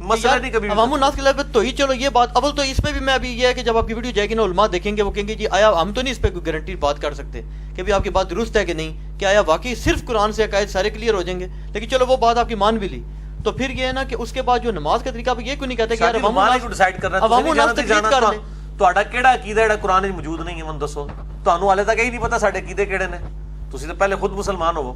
مسئلہ نہیں کبھی عوام الناس کے لیول پہ تو ہی چلو یہ بات اول تو اس پہ بھی میں ابھی یہ ہے کہ جب آپ کی ویڈیو جائے گی نا علماء دیکھیں گے وہ کہیں گے جی آیا ہم تو نہیں اس پہ کوئی گارنٹی بات کر سکتے کہ بھی آپ کی بات درست ہے کہ نہیں کہ آیا واقعی صرف قرآن سے عقائد سارے کلیئر ہو جائیں گے لیکن چلو وہ بات آپ کی مان بھی لی تو پھر یہ ہے نا کہ اس کے بعد جو نماز کا طریقہ یہ کیوں نہیں کہتے کہ یار عوام الناس تقلید کر لیں ਤੁਹਾਡਾ ਕਿਹੜਾ ਅਕੀਦਾ ਜਿਹੜਾ ਕੁਰਾਨ ਵਿੱਚ ਮੌਜੂਦ ਨਹੀਂ ਹੈ ਮੈਨੂੰ ਦੱਸੋ ਤੁਹਾਨੂੰ ਹਾਲੇ ਤੱਕ ਇਹ ਨਹੀਂ ਪਤਾ ਸਾਡੇ ਅਕੀਦੇ ਕਿਹੜੇ ਨੇ ਤੁਸੀਂ ਤਾਂ ਪਹਿਲੇ ਖੁਦ ਮੁਸਲਮਾਨ ਹੋਵੋ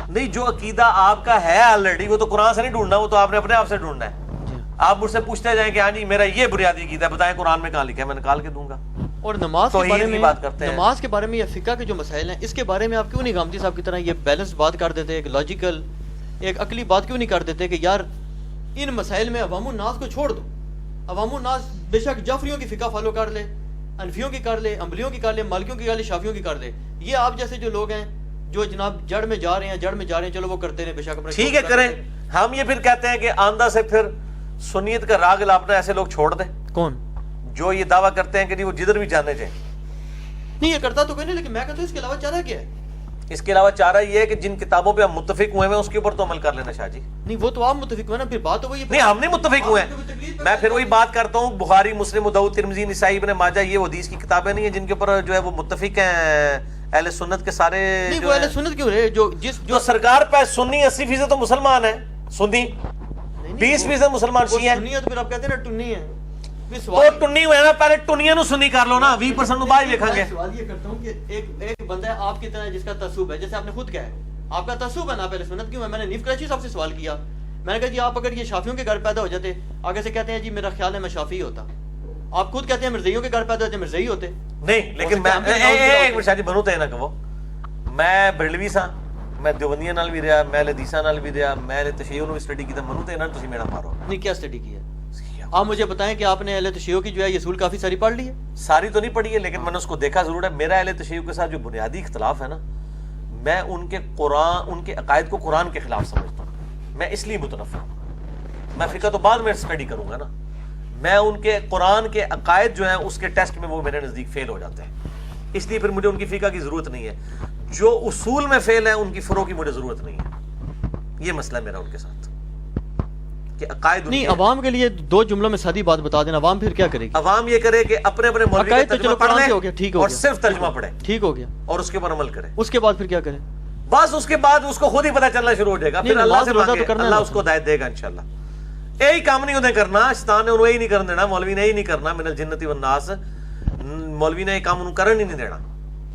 نہیں جو عقیدہ آپ کا ہے آلریڈی وہ تو قرآن سے نہیں ڈھونڈنا وہ تو آپ نے اپنے آپ سے ڈھونڈنا ہے آپ مجھ سے پوچھتے جائیں کہ ہاں جی میرا یہ بنیادی عقیدہ ہے بتائیں قرآن میں کہاں لکھا ہے میں نکال کے دوں گا اور نماز کے بارے میں بات کرتے ہیں نماز کے بارے میں یا فقہ کے جو مسائل ہیں اس کے بارے میں آپ کیوں نہیں غامدی صاحب کی طرح یہ بیلنس بات کر دیتے ایک لاجیکل ایک عقلی بات کیوں نہیں کر دیتے کہ یار ان مسائل میں عوام الناس کو چھوڑ دو عوام الناس بے شک جعفریوں کی فقہ فالو کر لے انفیوں کی کر لے امبلیوں کی کر لے مالکیوں کی کر لے شافیوں کی کر لے یہ آپ جیسے جو لوگ ہیں جو جناب جڑ میں جا رہے ہیں چلو وہ کرتے ہیں بے شک ٹھیک ہے کریں ہم یہ پھر کہتے ہیں کہ آندہ سے پھر سنیت کا راگ لاپنا ایسے لوگ چھوڑ دیں کون جو یہ دعویٰ کرتے ہیں کہ وہ جدھر بھی جانے چاہیں نہیں یہ کرتا تو کوئی نہیں لیکن میں کہتا ہوں اس کے علاوہ چارہ کیا ہے اس کے علاوہ چارہ یہ ہے کہ جن کتابوں پہ ہم متفق ہوئے ہیں اس کے اوپر تو عمل کر لینا شاہ جی نہیں وہ تو آپ متفق ہوئے نا پھر بات تو وہی نہیں ہم نہیں متفق ہوئے ہیں میں پھر وہی بات کرتا ہوں بخاری مسلم داؤد ترمذی نسائی ابن ماجہ یہ حدیث کی کتابیں نہیں ہیں جن کے اوپر جو ہے وہ متفق ہیں اہل سنت کے سارے نہیں وہ اہل سنت کیوں رہے جو سرکار پہ سنی 80% تو مسلمان ہیں سنی 20% مسلمان شیعہ ہیں سنی ہے تو پھر آپ کہتے ہیں نا ٹنی ہے وہ ٹنی ہوئے نا پہلے ٹنیاں نو سنی کر لو نا 20% نو بعد دیکھیں گے سوال یہ کرتا ہوں کہ ایک بندہ ہے آپ کی طرح جس کا تعصب ہے جیسے آپ نے خود کہا ہے آپ کا تعصب ہے نا پہلے سنت کیوں ہے میں نے نیف کراچی صاحب سے سوال کیا میں نے کہا جی آپ اگر یہ شافیوں کے گھر پیدا ہو جاتے آگے سے کہتے ہیں جی میرا خیال ہے میں شافی ہوتا آپ خود کہتے ہیں مرزائیوں کے گھر پیدا ہوتے مرزائی ہوتے نہیں لیکن میں ایک شاہ جی بنو تے نہ کہو میں بریلوی سا میں دیوبندیاں نال بھی رہا میں حدیثاں نال بھی رہا میں تشیع نو سٹڈی کیتا منو تے نہ تسی میرا مارو نہیں کیا سٹڈی کی ہے آپ مجھے بتائیں کہ آپ نے اہل تشیع کی جو ہے یہ اصول کافی ساری پڑھ لی ہے؟ ساری تو نہیں پڑھی ہے لیکن میں نے اس کو دیکھا ضرور ہے. میرا اہل تشیع کے ساتھ جو بنیادی اختلاف ہے نا, میں ان کے عقائد کو قرآن کے خلاف سمجھتا ہوں. میں اس لیے متنفر ہوں. میں فقہ تو بعد میں اسٹڈی کروں گا نا. میں ان کے قرآن کے عقائد جو ہیں اس کے ٹیسٹ میں وہ میرے نزدیک فیل ہو جاتے ہیں, اس لیے پھر مجھے ان کی فقہ کی ضرورت نہیں ہے. جو اصول میں فیل ہے ان کی فروع کی مجھے ضرورت نہیں ہے. یہ مسئلہ میرا ان کے ساتھ کہ عقائد نہیں. عوام کے لیے دو جملوں میں سادی بات بتا دینا, عوام پھر کیا کرے گی؟ عوام یہ کرے کہ اپنے اپنے مولوی کا ترجمہ پڑھ لے اور صرف ترجمہ پڑھے, ٹھیک ہو گیا, اور اس کے اوپر عمل کرے. اس کے بعد پھر کیا کرے؟ بس اس کے بعد اس کو خود ہی پتہ چلنا شروع ہو جائے گا. پھر اللہ سے مانگے, اللہ اس کو ہدایت دے گا انشاءاللہ. یہی کام نہیں انہیں کرنا, شیطان نے انہیں یہی نہیں کرنے دینا, مولوی نے یہی نہیں کرنا. من الجنت والناس, مولوی نے یہ کام انہوں کرنے نہیں دینا.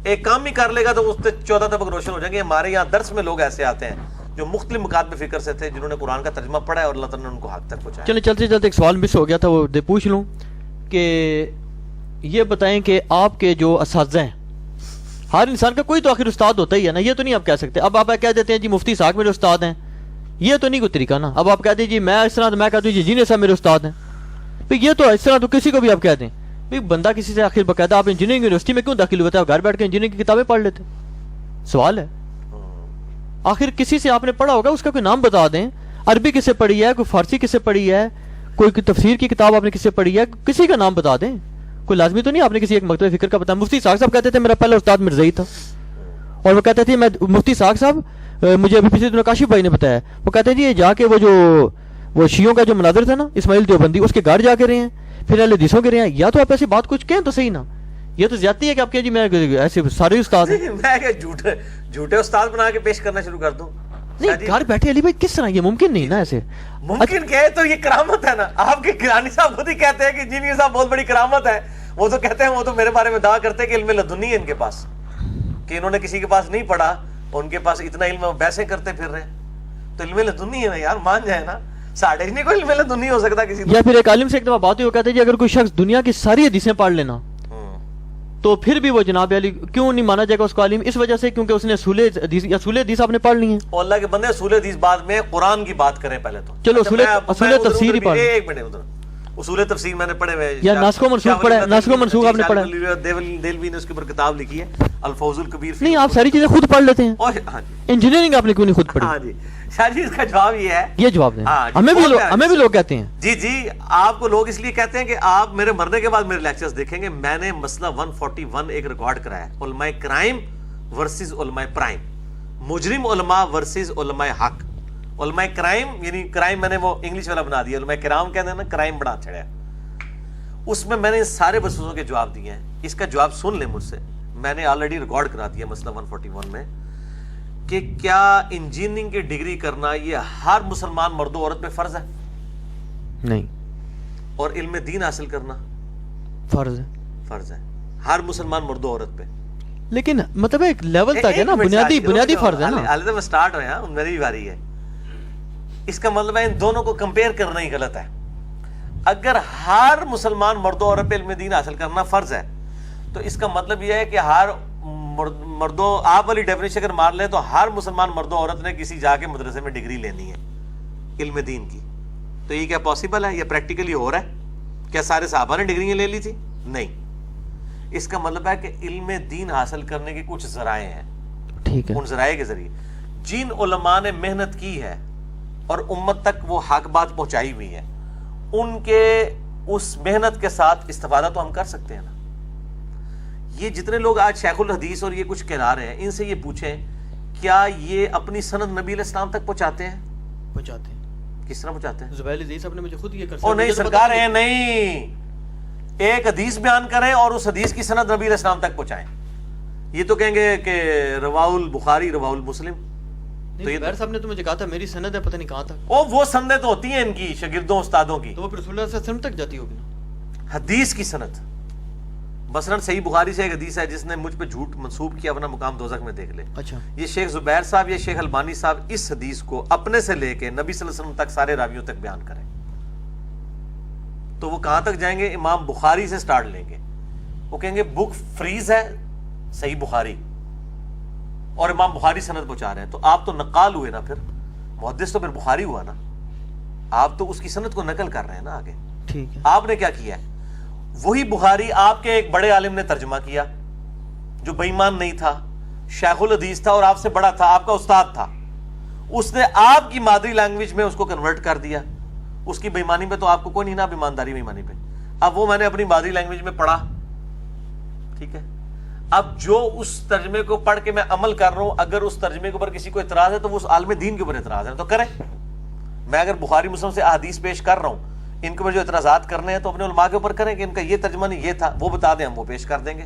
ایک کام بھی کر لے گا تو اس سے 14 طبق روشن ہو جائیں گے. ہمارے یہاں درس میں لوگ ایسے آتے ہیں جو مختلف مکاتب فکر سے تھے, جنہوں نے قرآن کا ترجمہ پڑھا ہے اور اللہ تعالیٰ نے ان کو حق تک پہنچایا. چلیں چلتے چلتے ایک سوال مس ہو گیا تھا, وہ پوچھ لوں کہ یہ بتائیں کہ آپ کے جو اساتذہ ہیں, ہر انسان کا کوئی تو آخر استاد ہوتا ہی ہے نا, یہ تو نہیں آپ کہہ سکتے. اب آپ کہہ دیتے ہیں جی مفتی صاحب میرے استاد ہیں, یہ تو نہیں کوئی طریقہ نا. اب آپ کہتے ہیں جی میں اس طرح, میں کہتا ہوں جی جنہیں صاحب میرے استاد ہیں, بھئی یہ تو اس طرح تو کسی کو بھی آپ کہتے ہیں. بھئی بندہ کسی سے آخر باقاعدہ آپ انجینئرنگ یونیورسٹی میں کیوں داخل ہوئے تھے؟ آپ گھر بیٹھ کے انجینئرنگ کی کتابیں پڑھ لیتے. سوال ہے آخر کسی سے آپ نے پڑھا ہوگا, اس کا کوئی نام بتا دیں. عربی کس سے پڑھی ہے, کوئی فارسی کس سے پڑھی ہے, کوئی تفسیر کی کتاب آپ نے کس سے پڑھی ہے, کسی کا نام بتا دیں. کوئی لازمی تو نہیں آپ نے کسی ایک مکتب فکر کا بتایا. مفتی ساق صاحب کہتے تھے میرا پہلا استاد مرزائی تھا, اور وہ کہتے تھے میں مفتی ساق صاحب مجھے ابھی پچھلے دنوں کاشف بھائی نے بتایا, وہ کہتے ہیں جی جا کے وہ شیعوں کا جو مناظر تھا نا اسماعیل دیوبندی, اس کے گھر جا کے رہے ہیں, پھر اہل حدیثوں کے رہے ہیں. یا تو آپ ایسی بات کچھ کہیں تو صحیح نا, یہ تو زیادتی ہے کہ آپ کہیں جی میں ایسے سارے استاد ہیں. میں جھوٹے استاد بنا کے پیش کرنا شروع کر دوں؟ نہیں, گھر بیٹھے علی بھائی کس طرح, یہ ممکن نہیں نا. ایسے ممکن کہے تو یہ کرامت ہے نا. آپ کے گرانی صاحب خود ہی کہتے ہیں کہ جنہیں صاحب بہت بڑی کرامت ہے. وہ تو کہتے ہیں, وہ تو میرے بارے میں دعویٰ کرتے ہیں کہ علم لدنی ہے ان کے پاس, کہ انہوں نے کسی کے پاس نہیں پڑھا, ان کے پاس اتنا علم ہے, بحثیں کرتے پھر رہے. تو علم لدنی ہے نا یار, مان جائے نا. ساڑھے نہیں کوئی علم لدنی ہو سکتا کسی. یا پھر ایک عالم سے ایک دفعہ بات ہوئی, وہ کہتے ہیں جی اگر کوئی شخص دنیا کی ساری حدیثیں پڑھ لینا تو پھر بھی وہ جناب علی کیوں نہیں مانا جائے گا اس کو عالم؟ اس وجہ سے کیونکہ اس نے اصول حدیث آپ نے پڑھ لی ہیں. اللہ کے بندے اصول حدیث بعد میں, قرآن کی بات کریں پہلے تو. چلو اصول تفسیر ہی پڑھ. ایک منٹ, ادھر اصول تفسیر میں نے پڑھے ہوئے, یا ناسخ و منسوخ پڑھا ہے, ناسخ و منسوخ آپ نے پڑھا ہے. دہلوی نے اس کے اوپر کتاب لکھی ہے الفوز الکبیر. نہیں, آپ ساری چیزیں خود پڑھ لیتے ہیں. انجینئرنگ آپ نے کیوں نہیں خود پڑھی؟ ہاں جی شاہ جی, اس کا جواب یہ ہے, یہ جواب دیں. ہمیں بھی لوگ کہتے ہیں جی آپ کو لوگ اس لیے کہتے ہیں کہ آپ میرے مرنے کے بعد میرے لیکچرز دیکھیں گے. میں نے مسئلہ 141 ایک ریکارڈ کرایا, علماء کرائم ورسز علماء پرائم, مجرم علماء ورسز علماء حق. علماء کرائم یعنی کرائم میں نے وہ انگلش والا بنا دیا, علماء کرام کہتے ہیں نا, کرائم بڑا چھڑیا. اس میں نے سارے بسوسوں کے جواب دیے ہیں. اس کا جواب سن لیں مجھ سے, میں نے آلریڈی ریکارڈ کرا دیا مسئلہ 141 میں, کہ کیا انجینئرنگ کی ڈگری کرنا یہ ہر مسلمان مرد و عورت پہ فرض ہے؟ نہیں. اور علم دین حاصل کرنا فرض ہے. فرض ہے ہر مسلمان مرد و عورت پہ. لیکن مطلب ایک لیول تک ہے نا, بنیادی فرض ہے نا. حالت میں سٹارٹ ہویا, میری باری ہے. اس کا مطلب ہے ان دونوں کو کمپیئر کرنا ہی غلط ہے. اگر ہر مسلمان مرد و عورت پہ علم دین حاصل کرنا فرض ہے تو اس کا مطلب یہ ہے کہ ہر مردوں, آپ والی ڈیفینیشن اگر مار لیں تو ہر مسلمان مرد و عورت نے کسی جا کے مدرسے میں ڈگری لینی ہے علم دین کی. تو یہ کیا پاسبل ہے؟ یہ پریکٹیکلی ہو رہا ہے؟ کیا سارے صحابہ نے ڈگریاں لے لی تھی؟ نہیں. اس کا مطلب ہے کہ علم دین حاصل کرنے کے کچھ ذرائع ہیں. ٹھیک ہے. ان ذرائع کے ذریعے جن علماء نے محنت کی ہے اور امت تک وہ حق بات پہنچائی ہوئی ہے, ان کے اس محنت کے ساتھ استفادہ تو ہم کر سکتے ہیں نا. یہ جتنے لوگ آج شیخ الحدیث اور یہ کچھ کہلا رہے ہیں, ان سے یہ پوچھیں کیا یہ اپنی سند نبی علیہ السلام تک پہنچاتے ہیں؟ پہنچاتے ہیں. کس طرح پہنچاتے ہیں؟ زبیر عزیز صاحب نے مجھے خود یہ کر او نہیں سرکار ہے, نہیں, ایک حدیث بیان کریں اور اس حدیث کی سند نبی علیہ السلام تک پہنچائیں. یہ تو کہیں گے کہ رواہ البخاری رواہ المسلم. تو یہ زبیر صاحب نے تو مجھے کہا تھا میری سند ہے پتہ نہیں کہاں تک. وہ سندیں تو ہوتی ہیں ان کی شاگردوں استادوں کی, تو وہ رسول اللہ صلی اللہ علیہ وسلم تک جاتی ہوگی نا. حدیث کی سند. مثلا صحیح بخاری سے ایک حدیث ہے جس نے مجھ پہ جھوٹ منسوب کیا, اپنا مقام دوزخ میں دیکھ لے. اچھا, یہ شیخ زبیر صاحب یا شیخ البانی صاحب اس حدیث کو اپنے سے لے کے نبی صلی اللہ علیہ وسلم تک سارے راویوں تک بیان کریں تو وہ کہاں تک جائیں گے؟ امام بخاری سے سٹارٹ لیں گے. وہ کہیں گے بک فریز ہے صحیح بخاری, اور امام بخاری سند پہنچا رہے ہیں. تو آپ تو نقال ہوئے نا, پھر محدث تو پھر بخاری ہوا نا, آپ تو اس کی سند کو نقل کر رہے ہیں نا آگے. ٹھیک ہے. آپ نے کیا کیا ہے؟ وہی بخاری آپ کے ایک بڑے عالم نے ترجمہ کیا جو بے ایمان نہیں تھا, شیخ الحدیث تھا اور آپ سے بڑا تھا, آپ کا استاد تھا. اس نے آپ کی مادری لینگویج میں اس کو کنورٹ کر دیا. اس کی بے ایمانی پہ تو آپ کو کوئی نہیں نا, ایمانداری بے ایمانی پہ. اب وہ میں نے اپنی مادری لینگویج میں پڑھا, ٹھیک ہے. اب جو اس ترجمے کو پڑھ کے میں عمل کر رہا ہوں, اگر اس ترجمے کے اوپر کسی کو اعتراض ہے تو وہ اس عالم دین کے اوپر اعتراض ہے تو کریں. میں اگر بخاری مسلم سے احادیث پیش کر رہا ہوں, ان کے اوپر جو اعتراضات کرنے ہیں تو اپنے علماء کے اوپر کریں کہ ان کا یہ ترجمہ نہیں یہ تھا, وہ بتا دیں, ہم وہ پیش کر دیں گے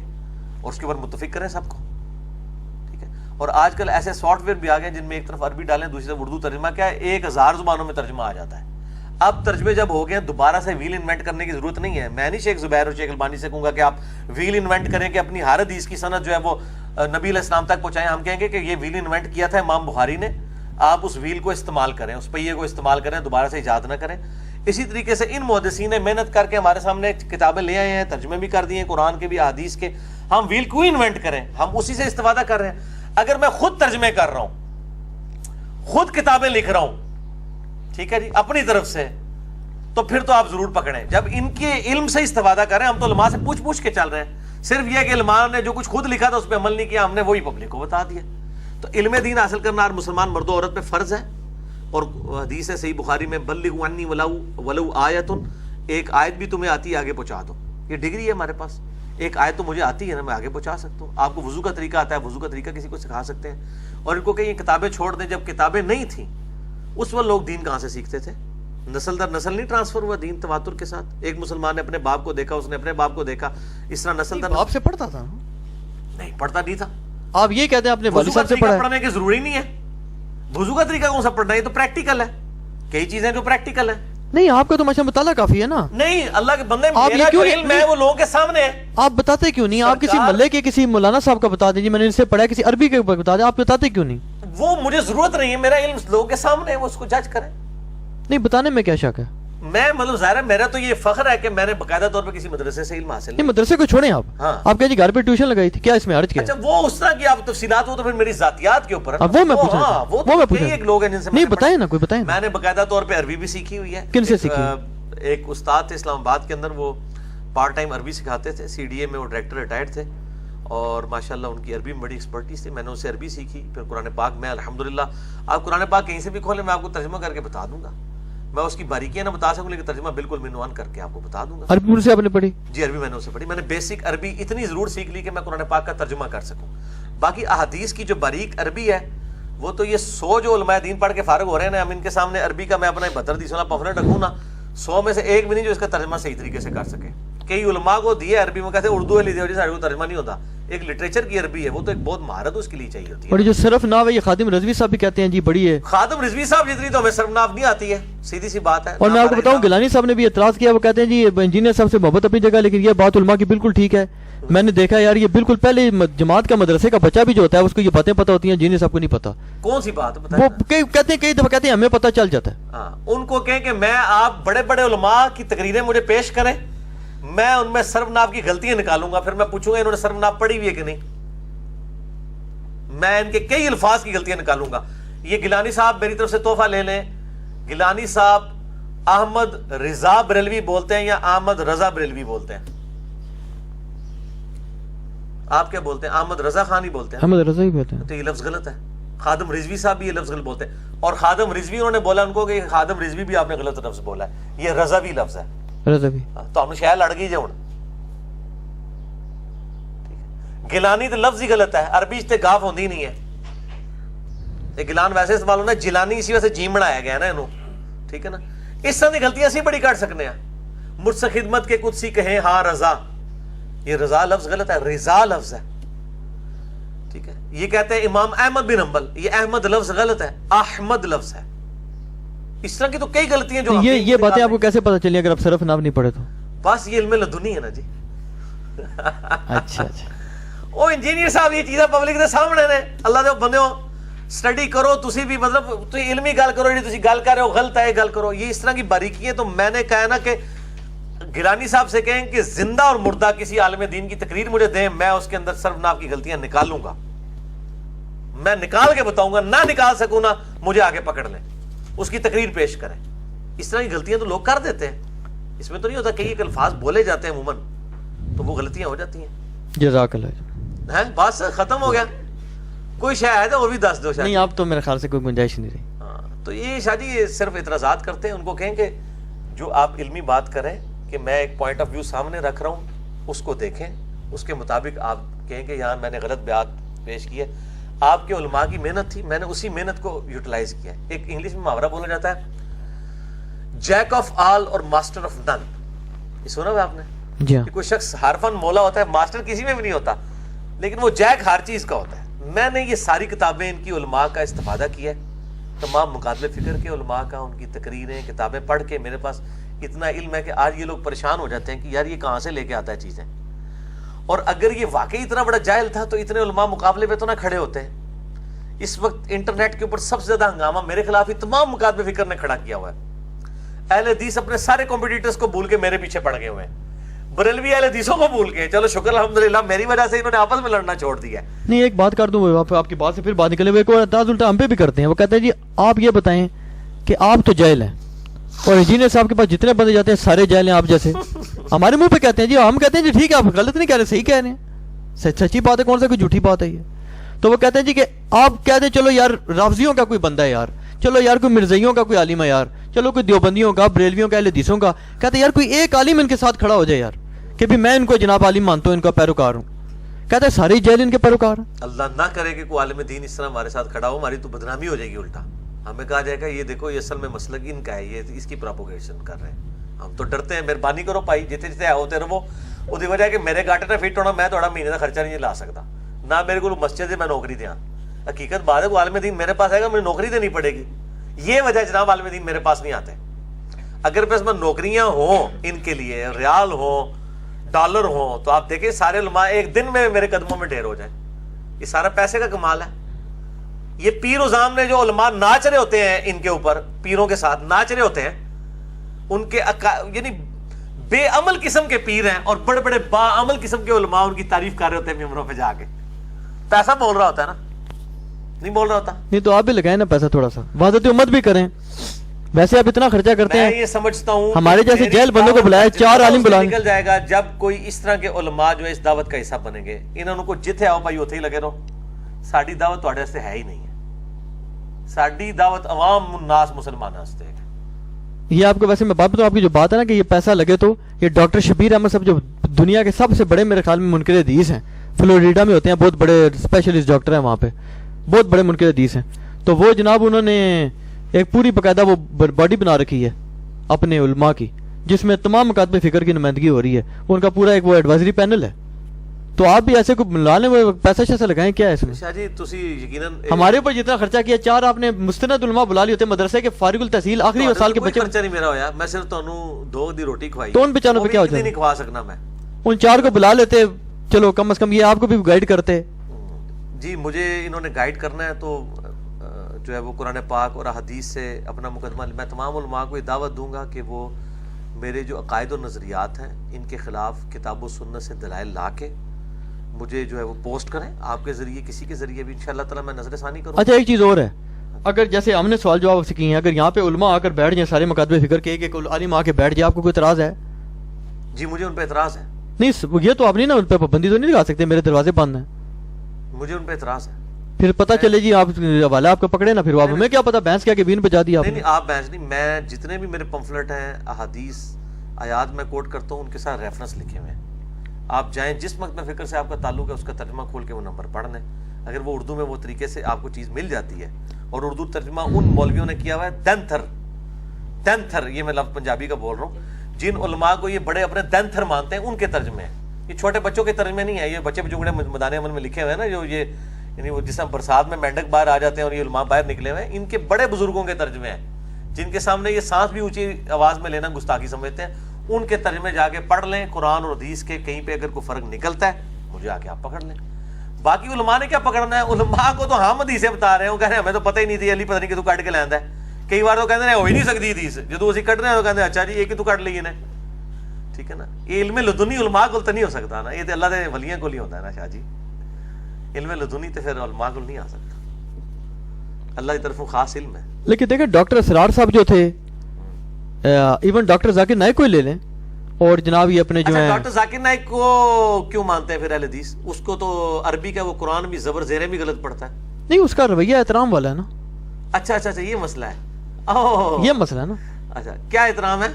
اور اس کے اوپر متفق کریں سب کو, ٹھیک ہے. اور آج کل ایسے سافٹ ویئر بھی آ گئے جن میں ایک طرف عربی ڈالیں, دوسری طرف اردو ترجمہ, کیا ہے 1000 زبانوں میں ترجمہ آ جاتا ہے. اب ترجمے جب ہو گئے دوبارہ سے ویل انوینٹ کرنے کی ضرورت نہیں ہے. میں نہیں شیخ زبیر اور شیخ البانی سے کہوں گا کہ آپ ویل انوینٹ کریں کہ اپنی ہر حدیث کی سند جو ہے وہ نبی علیہ السلام تک پہنچائیں. ہم کہیں گے کہ یہ ویل انوینٹ کیا تھا امام بخاری نے, آپ اس ویل کو استعمال کریں, اس پہیے کو استعمال کریں, دوبارہ سے ایجاد نہ کریں. اسی طریقے سے ان محدثین نے محنت کر کے ہمارے سامنے کتابیں لے آئے ہیں, ترجمے بھی کر دیے ہیں قرآن کے بھی احادیث کے. ہم ویل کو انوینٹ کریں, ہم اسی سے استفادہ کر رہے ہیں. اگر میں خود ترجمے کر رہا ہوں, خود کتابیں لکھ رہا ہوں, ٹھیک ہے جی, اپنی طرف سے, تو پھر تو آپ ضرور پکڑیں. جب ان کے علم سے استفادہ کریں, ہم تو علماء سے پوچھ کے چل رہے ہیں. صرف یہ کہ علماء نے جو کچھ خود لکھا تھا اس پہ عمل نہیں کیا, ہم نے وہی پبلک کو بتا دیا. تو علم دین حاصل کرنا ہر مسلمان مرد و عورت پہ فرض ہے. اور حدیث ہے صحیح بخاری میں, بلغوا عنی ولو آیۃ, ایک آیت بھی تمہیں آتی ہے آگے پہنچا دو. یہ ڈگری ہے ہمارے پاس, ایک آیت تو مجھے آتی ہے نا, میں آگے پہنچا سکتا ہوں. آپ کو وضو کا طریقہ آتا ہے, وضو کا طریقہ کسی کو سکھا سکتے ہیں. اور ان کو کہ یہ کتابیں چھوڑ دیں, جب کتابیں نہیں تھیں اس وقت لوگ دین کہاں سے سیکھتے تھے؟ نسل در نسل نہیں ٹرانسفر ہوا دین تواتر کے ساتھ. ایک مسلمان نے اپنے باپ کو دیکھا, اس نے اپنے باپ کو دیکھا, اس طرح نسل در آپ سے پڑھتا تھا؟ نہیں, پڑھتا نہیں تھا. آپ یہ کہتے ہیں اپنے والد صاحب سے پڑھا؟ پڑھنے کی ضروری نہیں ہے. وضو کا طریقہ کون سا پڑھنا ہے؟ یہ تو پریکٹیکل ہے. کئی چیزیں جو پریکٹیکل ہیں. نہیں, آپ کا تو ماشاء مطالعہ کافی ہے نا. نہیں, اللہ کے بندے, آپ یہ میرا کیوں جو علم ہے وہ لوگوں کے سامنے ہے. آپ بتاتے کیوں نہیں؟ آپ کسی محلے کے کسی مولانا صاحب کا بتا دیجیے, میں نے ان سے پڑھا, کسی عربی کے بتا دیں, آپ بتاتے کیوں نہیں؟ وہ مجھے ضرورت نہیں ہے, میرا علم لوگوں کے سامنے ہے, وہ اس کو جج کریں. نہیں, بتانے میں کیا شک ہے؟ میں مطلب ظاہر ہے میرا تو یہ فخر ہے کہ میں نے باقاعدہ طور پہ کسی مدرسے سے علم حاصل نہیں. مدرسے کو چھوڑیں آپ, ہاں. آپ کہہ جی گھر پہ ٹیوشن لگائی تھی, کیا اس میں حرج کیا؟ اچھا, وہ اس طرح کی آپ تفصیلات, وہ تو پھر میری ذاتیات کے اوپر ہے. وہ میں پوچھ رہا ہاں, ہوں, وہ میں پوچھ رہا ایک لوگ ہیں جن سے نہیں, بتائیں نا, کوئی بتائیں. میں نے باقاعدہ طور پہ عربی بھی سیکھی ہوئی ہے. کن سے سیکھی؟ ایک استاد تھے اسلام آباد کے اندر, وہ پارٹ ٹائم عربی سکھاتے تھے, سی ڈی اے میں وہ ڈائریکٹر ریٹائرڈ تھے, اور ماشاءاللہ ان کی عربی میں بڑی ایکسپرٹیز تھی. میں نے ان سے عربی سیکھی. پھر قرآن پاک میں الحمدللہ, آپ قرآن پاک کہیں سے بھی کھولیں, میں آپ کو ترجمہ کر کے بتا دوں گا. میں اس کی باریکیاں نہ بتا سکوں, لیکن ترجمہ بالکل منوان کر کے آپ کو بتا دوں گا. عربی ان سے آپ نے پڑھی؟ جی, عربی میں نے اسے پڑھی. میں نے بیسک عربی اتنی ضرور سیکھ لی کہ میں قرآن پاک کا ترجمہ کر سکوں. باقی احادیث کی جو باریک عربی ہے وہ تو یہ 100 جو علماء دین پڑھ کے فارغ ہو رہے ہیں نا, ہم ان کے سامنے عربی کا میں اپنا 72 دیسونا پفلٹ رکھوں نا, 100 میں سے ایک بھی نہیں جو اس کا ترجمہ صحیح طریقے سے کر سکے. کئی علماء کو دیے عربی میں, کہتے ہیں اردو والی دیو جی, سارے کو ترجمہ نہیں ہوتا. ایک لٹریچر کی عربی ہے, وہ تو ایک بہت مہارت اس کے لیے چاہیے ہوتی ہے. اور جو صرف ناو ہے, یہ خادم رضوی صاحب بھی کہتے ہیں جی بڑی ہے. خادم رضوی صاحب جتنی تو ہمیں صرف ناف نہیں آتی ہے, سیدھی سی بات ہے. اور میں آپ کو بتاؤں, گیلانی صاحب نے بھی اعتراض کیا, وہ کہتے ہیں جی انجینئر صاحب سے محبت اپنی جگہ, لیکن یہ بات علماء کی بالکل ٹھیک ہے. میں نے دیکھا یار, یہ بالکل پہلے جماعت کا مدرسے کا بچہ بھی جو ہوتا ہے اس کو یہ باتیں پتہ ہوتی ہیں, انجینئر صاحب کو نہیں پتا. کون سی بات وہ کہتے ہیں, کئی دفعہ کہتے ہیں ہمیں پتہ چل جاتا ہے. ہاں, ان کو کہیں کہ میں, آپ بڑے بڑے علماء کی تقریریں مجھے پیش کریں, میں ان میں سرو ناف کی غلطیاں نکالوں گا, پھر میں پوچھوں گا انہوں نے سرو ناف پڑھی ہوئی ہے کہ نہیں. میں ان کے کئی الفاظ کی غلطیاں نکالوں گا. یہ گیلانی صاحب میری طرف سے تحفہ لے لیں. گیلانی صاحب احمد رضا بریلوی بولتے ہیں یا احمد رضا بریلوی بولتے ہیں؟ آپ کیا بولتے ہیں؟ احمد رضا خان ہی بولتے ہیں. احمد رضا ہی بولتے ہیں. تو یہ لفظ غلط ہے. خادم رضوی صاحب بھی یہ لفظ غلط بولتے ہیں, اور خادم رضوی انہوں نے بولا ان کو کہ خادم رضوی بھی آپ نے غلط لفظ بولا ہے, یہ رضوی لفظ ہے. رضوی تو ہم شاید لڑ گئی جاؤں. گیلانی تو لفظ ہی غلط ہے, عربی سے گاف ہوندی نہیں ہے. گیلان ویسے استعمال ہونا, جیلانی اسی وجہ سے جیم بنایا گیا نا انہوں, ٹھیک ہے نا. اس طرح کی غلطیاں اسی بڑی کر سکنے ہیں. مجھ سے خدمت کے قدسی کہیں ہاں رضا, یہ رضا لفظ غلط ہے, رضا لفظ ہے, ٹھیک ہے. یہ کہتے ہیں امام احمد بن حنبل, یہ احمد لفظ غلط ہے, احمد لفظ ہے. اس طرح کی تو کئی غلطیاں جو یہ باتیں آپ کو کیسے پتہ چلی اگر آپ صرف ناو نہیں پڑھے تو؟ بس یہ علم لدنی ہے نا جی. اچھا اچھا, وہ انجینئر صاحب یہ چیزیں پبلک دے سامنے نے. اللہ دے بندے ہو, سٹڈی کرو تسی بھی, مطلب تو علمی گل کرو, جی تسی گل کر رہے ہو غلط ہے, گل کرو. یہ اس طرح کی باریکی ہے. تو میں نے کہا نا کہ گیلانی صاحب سے کہیں کہ زندہ اور مردہ کسی عالم دین کی تقریر مجھے دیں, میں اس کے اندر سرو ناف کی غلطیاں نکالوں گا, میں نکال کے بتاؤں گا. نہ نکال سکوں نا, مجھے آگے پکڑ لیں, اس کی تقریر پیش کریں. اس طرح کی غلطیاں تو لوگ کر دیتے ہیں. اس میں تو نہیں ہوتا کئی ایک الفاظ بولے جاتے ہیں عموماً تو وہ غلطیاں ہو جاتی ہیں. جزاک اللہ. ہیں بس ختم ہو گیا. کوئی شے ہے تو وہ بھی دس دو. نہیں آپ تو میرے خیال سے کوئی گنجائش نہیں رہی. ہاں تو یہ شاہ جی صرف اعتراضات کرتے ہیں. ان کو کہیں کہ جو آپ علمی بات کریں کہ میں ایک پوائنٹ آف ویو سامنے رکھ رہا ہوں اس کو دیکھیں, اس کے مطابق آپ کہیں کہ یہاں میں نے غلط بیان پیش کی ہے. آپ کے علماء کی محنت تھی, میں نے اسی محنت کو یوٹیلائز کیا ہے. ایک انگلش میں محاورہ بولا جاتا ہے جیک آف آل اور ماسٹر آف نن. یہ سنا ہوا آپ نے؟ جی ہاں. کہ کوئی شخص ہر فن مولا ہوتا ہے, ماسٹر کسی میں بھی نہیں ہوتا, لیکن وہ جیک ہر چیز کا ہوتا ہے. میں نے یہ ساری کتابیں ان کی علماء کا استفادہ کیا ہے, تمام مقابلے فکر کے علماء کا, ان کی تقریریں کتابیں پڑھ کے میرے پاس اتنا علم ہے کہ آج یہ لوگ پریشان ہو جاتے ہیں کہ یار یہ کہاں سے لے کے آتا ہے چیزیں. اور اگر یہ واقعی اتنا بڑا جاہل تھا تو اتنے علماء مقابلے پہ تو نہ کھڑے ہوتے ہیں. اس وقت انٹرنیٹ کے اوپر سب سے زیادہ ہنگامہ میرے خلاف ہی تمام مقابلے فکر نے کھڑا کیا ہوا ہے. اہل حدیث اپنے سارے کمپٹیٹرز کو بھول کے میرے پیچھے پڑ گئے ہوئے ہیں, بریلوی اہل حدیثوں کو بھول کے. چلو شکر الحمدللہ میری وجہ سے انہوں نے آپس میں لڑنا چھوڑ دیا ہے. نہیں ایک بات کر دوں, آپ کی بات سے پھر بات نکلے ہوئے ایک اور اعتراض الٹا ہم پہ بھی کرتے ہیں. وہ کہتے ہیں جی آپ یہ بتائیں کہ آپ تو جاہل ہیں اور انجینئر صاحب کے پاس جتنے بندے جاتے ہیں سارے جاہل ہیں آپ جیسے. ہمارے منہ پہ کہتے ہیں جی, ہم کہتے ہیں جی ٹھیک ہے آپ غلط نہیں کہہ رہے, صحیح کہہ رہے ہیں, سچی بات ہے, کون سا کوئی جھوٹی بات ہے یہ. تو وہ کہتے ہیں جی کہ آپ کہتے ہیں چلو یار رافضیوں کا کوئی بندہ ہے یار, چلو یار کوئی مرزائیوں کا کوئی عالم ہے یار, چلو کوئی دیوبندیوں کا, بریلویوں کا, اہل حدیثوں کا. کہتے ہیں یار کوئی ایک عالم ان کے ساتھ کھڑا ہو جائے یار کہ بھی میں ان کو جناب عالم مانتا ہوں, ان کا پیروکار ہوں. کہتے ہیں سارے جیل ان کے پیروکار ہیں. اللہ نہ کرے کہ کوئی عالم دین اس طرح ہمارے ساتھ کھڑا ہو, ہماری تو بدنامی ہو جائے گی. الٹا ہمیں کہا جائے گا یہ دیکھو یہ اصل میں مسلک ان کا ہے, یہ اس کی پروپوگیشن کر رہے ہیں. ہم تو ڈرتے ہیں. مہربانی کرو بھائی جتنے جتنے ہوتے رہو. وہ وجہ ہے کہ میرے گاٹے نہ فٹ ہونا, میں تھوڑا مہینے کا خرچہ نہیں لا سکتا, نہ میرے کو مسجد سے میں نوکری دیا. حقیقت بات ہے, وہ عالم دین میرے پاس آئے گا مجھے نوکری دینی پڑے گی. یہ وجہ جناب عالم دین میرے پاس نہیں آتے. اگر پس میں نوکریاں ہوں ان کے لیے, ریال ہوں, ڈالر ہوں, تو آپ دیکھیں سارے علماء ایک دن میں میرے قدموں میں ڈھیر ہو جائیں. یہ سارا پیسے کا کمال ہے. یہ پیر و زام نے جو علماء ناچ رہے ہوتے ہیں ان کے اوپر, پیروں کے ساتھ ناچ رہے ہوتے ہیں, ان کے یعنی بے عمل قسم کے پیر ہیں اور بڑے بڑے با عمل قسم کے علماء ان کی تعریف کر رہے ہوتے ہیں ممبروں پہ جا کے. پیسہ بول رہا ہوتا ہے نا, نہیں بول رہا ہوتا. نہیں تو آپ بھی لگائیں نا پیسہ تھوڑا سا, وحدت امت بھی کریں. ویسے آپ اتنا خرچہ کرتے ہیں, میں یہ سمجھتا ہوں ہمارے جیسے جیل بندوں کو بلائے, 4 عالم بلائیں. نکل جائے گا جب کوئی اس طرح کے علماء جو اس دعوت کا حصہ بنیں گے. انہوں کو جتھے آؤ بھائی اتھے ہی لگے رہو. ساڈی دعوت تواڈے واسطے ہے ہی نہیں ہے. ساڈی دعوت عوام الناس مسلمانوں واسطے ہے. یہ آپ کو ویسے میں بات بتاؤں, آپ کی جو بات ہے نا کہ یہ پیسہ لگے, تو یہ ڈاکٹر شبیر احمد صاحب جو دنیا کے سب سے بڑے میرے خیال میں منکر حدیث ہیں, فلوریڈا میں ہوتے ہیں, بہت بڑے اسپیشلسٹ ڈاکٹر ہیں وہاں پہ, بہت بڑے منکر حدیث ہیں. تو وہ جناب انہوں نے ایک پوری باقاعدہ وہ باڈی بنا رکھی ہے اپنے علماء کی, جس میں تمام مکاتب فکر کی نمائندگی ہو رہی ہے. ان کا پورا ایک وہ ایڈوائزری پینل ہے. تو آپ بھی ایسے کو ملا لیں, پیسہ شیسہ لگائیں, کیا ہے اس میں. شاہ جی تسی یقیناً ہمارے اوپر جتنا خرچہ کیا, 4 آپ نے مستند علماء بلا لیے ہوتے مدرسے کے فارغ التحصیل آخری سال کے بچے. خرچہ نہیں میرا ہویا, میں صرف تانوں 2 دی روٹی کھوائی, تو ان بیچاروں پہ کیا ہو جائے, نہیں کھوا سکنا میں. ان 4 کو بلا لیتے, چلو کم از کم یہ آپ کو بھی گائیڈ کرتے. جی مجھے انہوں نے گائیڈ کرنا ہے تو جو ہے وہ قرآن پاک اور حدیث سے اپنا مقدمہ, میں تمام علماء کو یہ دعوت دوں گا کہ وہ میرے جو عقائد و نظریات ہیں ان کے خلاف کتاب و سنت سے دلائل لا کے مجھے جو ہے وہ پوسٹ کریں. آپ کے ذریعے کسی کے ذریعے بھی انشاءاللہ تعالیٰ میں نظر ثانی کروں. اچھا ایک چیز اور ہے, اگر جیسے ہم نے سوال جواب سے کی ہیں, اگر یہاں پہ علماء آ کر بیٹھ جائیں سارے مکاتب فکر کے, ایک عالم آ کے بیٹھ جائے, آپ کو کوئی اعتراض ہے؟ جی مجھے ان پہ اعتراض ہے. نہیں یہ تو آپ نہیں نا, ان پہ پابندی تو نہیں لگا سکتے, میرے دروازے بند ہیں. مجھے ان پہ اعتراض ہے. پھر پتہ چلے جی آپ حوالہ آپ کو پکڑے نا, پھر آپ ہمیں کیا پتا بحث کیا کہ بین بجا دی آپ نے. نہیں آپ بحث نہیں, میں جتنے بھی میرے پمفلٹ ہیں احادیث آیات میں کوٹ کرتا ہوں ان کے ساتھ ریفرنس لکھے ہوئے ہیں. آپ جائیں جس وقت میں فکر سے آپ کا تعلق ہے اس کا ترجمہ کھول کے وہ نمبر پڑھ لیں. اگر وہ اردو میں وہ طریقے سے آپ کو چیز مل جاتی ہے, اور اردو ترجمہ ان مولویوں نے کیا ہوا ہے دینتھر, یہ میں لفظ پنجابی کا بول رہا ہوں, جن علماء کو یہ بڑے اپنے دینتھر مانتے ہیں ان کے ترجمے ہیں. یہ چھوٹے بچوں کے ترجمے نہیں ہے, یہ بچے بچوں میدان عمل میں لکھے ہوئے ہیں نا, جو یہ یعنی وہ جس طرح برسات میں مینڈک باہر آ جاتے ہیں اور یہ علماء باہر نکلے ہوئے ہیں, ان کے بڑے بزرگوں کے ترجمے ہیں جن کے سامنے یہ سانس بھی اونچی آواز میں لینا گستاخی سمجھتے ہیں. ان کے ترجمے جا کے پڑھ لیں. قرآن اور حدیث کے کہیں پہ اگر کوئی فرق نکلتا ہے مجھے آ کے آپ پکڑ لیں. باقی علماء نے کیا پکڑنا ہے, علماء کو تو ہم حدیثیں بتا رہے ہیں, وہ کہہ رہے ہیں ہمیں تو پتہ ہی نہیں تھی, علی پتہ نہیں کہ تو کٹ کے لیندا ہے. کئی بار تو کہتے ہیں ہو ہی نہیں سکتی حدیث, جدو اسی کٹ رہے ہیں تو کہتے ہیں اچھا جی یہ کہ تو کٹ لی نے. ٹھیک ہے نا, یہ علم لدنی علماء کو تو نہیں ہو سکتا نا, یہ تو اللہ دے ولیاں کو ہی ہوتا ہے نا شاہ جی. علم لدنی تو پھر علماء کو نہیں آ سکتا, اللہ کی طرف خاص علم ہے. لیکن دیکھیں ڈاکٹر اسرار صاحب جو تھے ایون ڈاکٹر ذاکر نائک کو لے لیں اور جناب یہ اپنے جو ہیں ڈاکٹر ذاکر نائک کو کیوں مانتے ہیں پھر اہل حدیث؟ اس کو تو عربی کا وہ قرآن بھی زبر زیریں بھی غلط پڑتا ہے. نہیں اس کا رویہ احترام والا ہے نا. اچھا اچھا اچھا یہ مسئلہ ہے. اوہ یہ مسئلہ ہے نا. اچھا کیا احترام ہے؟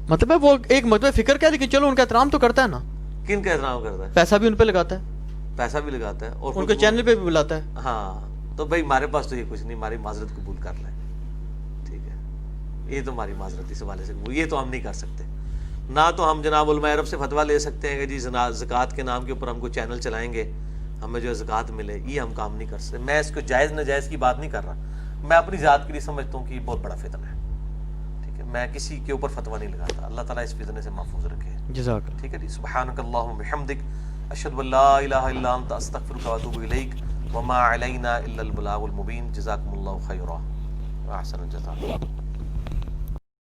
مطلب ہے وہ ایک مطلب فکر کیا ہے لیکن چلو ان کا احترام تو کرتا ہے نا. کن کا احترام کرتا ہے؟ پیسہ بھی ان پہ لگاتا ہے, پیسہ بھی لگاتا ہے اور ان کے چینل پہ بھی بلاتا ہے. ہاں تو بھائی ہمارے پاس تو یہ کچھ نہیں, ہماری معذرت قبول کر لیں. ٹھیک ہے یہ تو ہماری معذرت اس حوالے سے یہ تو ہم نہیں کر سکتے. نہ تو ہم جناب علماء عرب سے فتویٰ لے سکتے ہیں کہ جی زکوٰۃ کے نام کے اوپر ہم کو چینل چلائیں گے ہمیں جو ہے زکوٰۃ ملے, یہ ہم کام نہیں کر سکتے. میں اس کو جائز ناجائز کی بات نہیں کر رہا, میں اپنی ذات کے لیے سمجھتا ہوں کہ یہ بہت بڑا فتنہ ہے. ٹھیک ہے میں کسی کے اوپر فتویٰ نہیں لگاتا. اللہ تعالیٰ اس فتنے سے محفوظ رکھے. جزاک اللہ. ٹھیک ہے جی. سبحانک اللہم بحمدک اشہد ان لا الہ الا انت استغفرک واتوب الیک وما علینا الا البلاغ المبین. جزاکم اللہ خیرا واحسن الجزاء.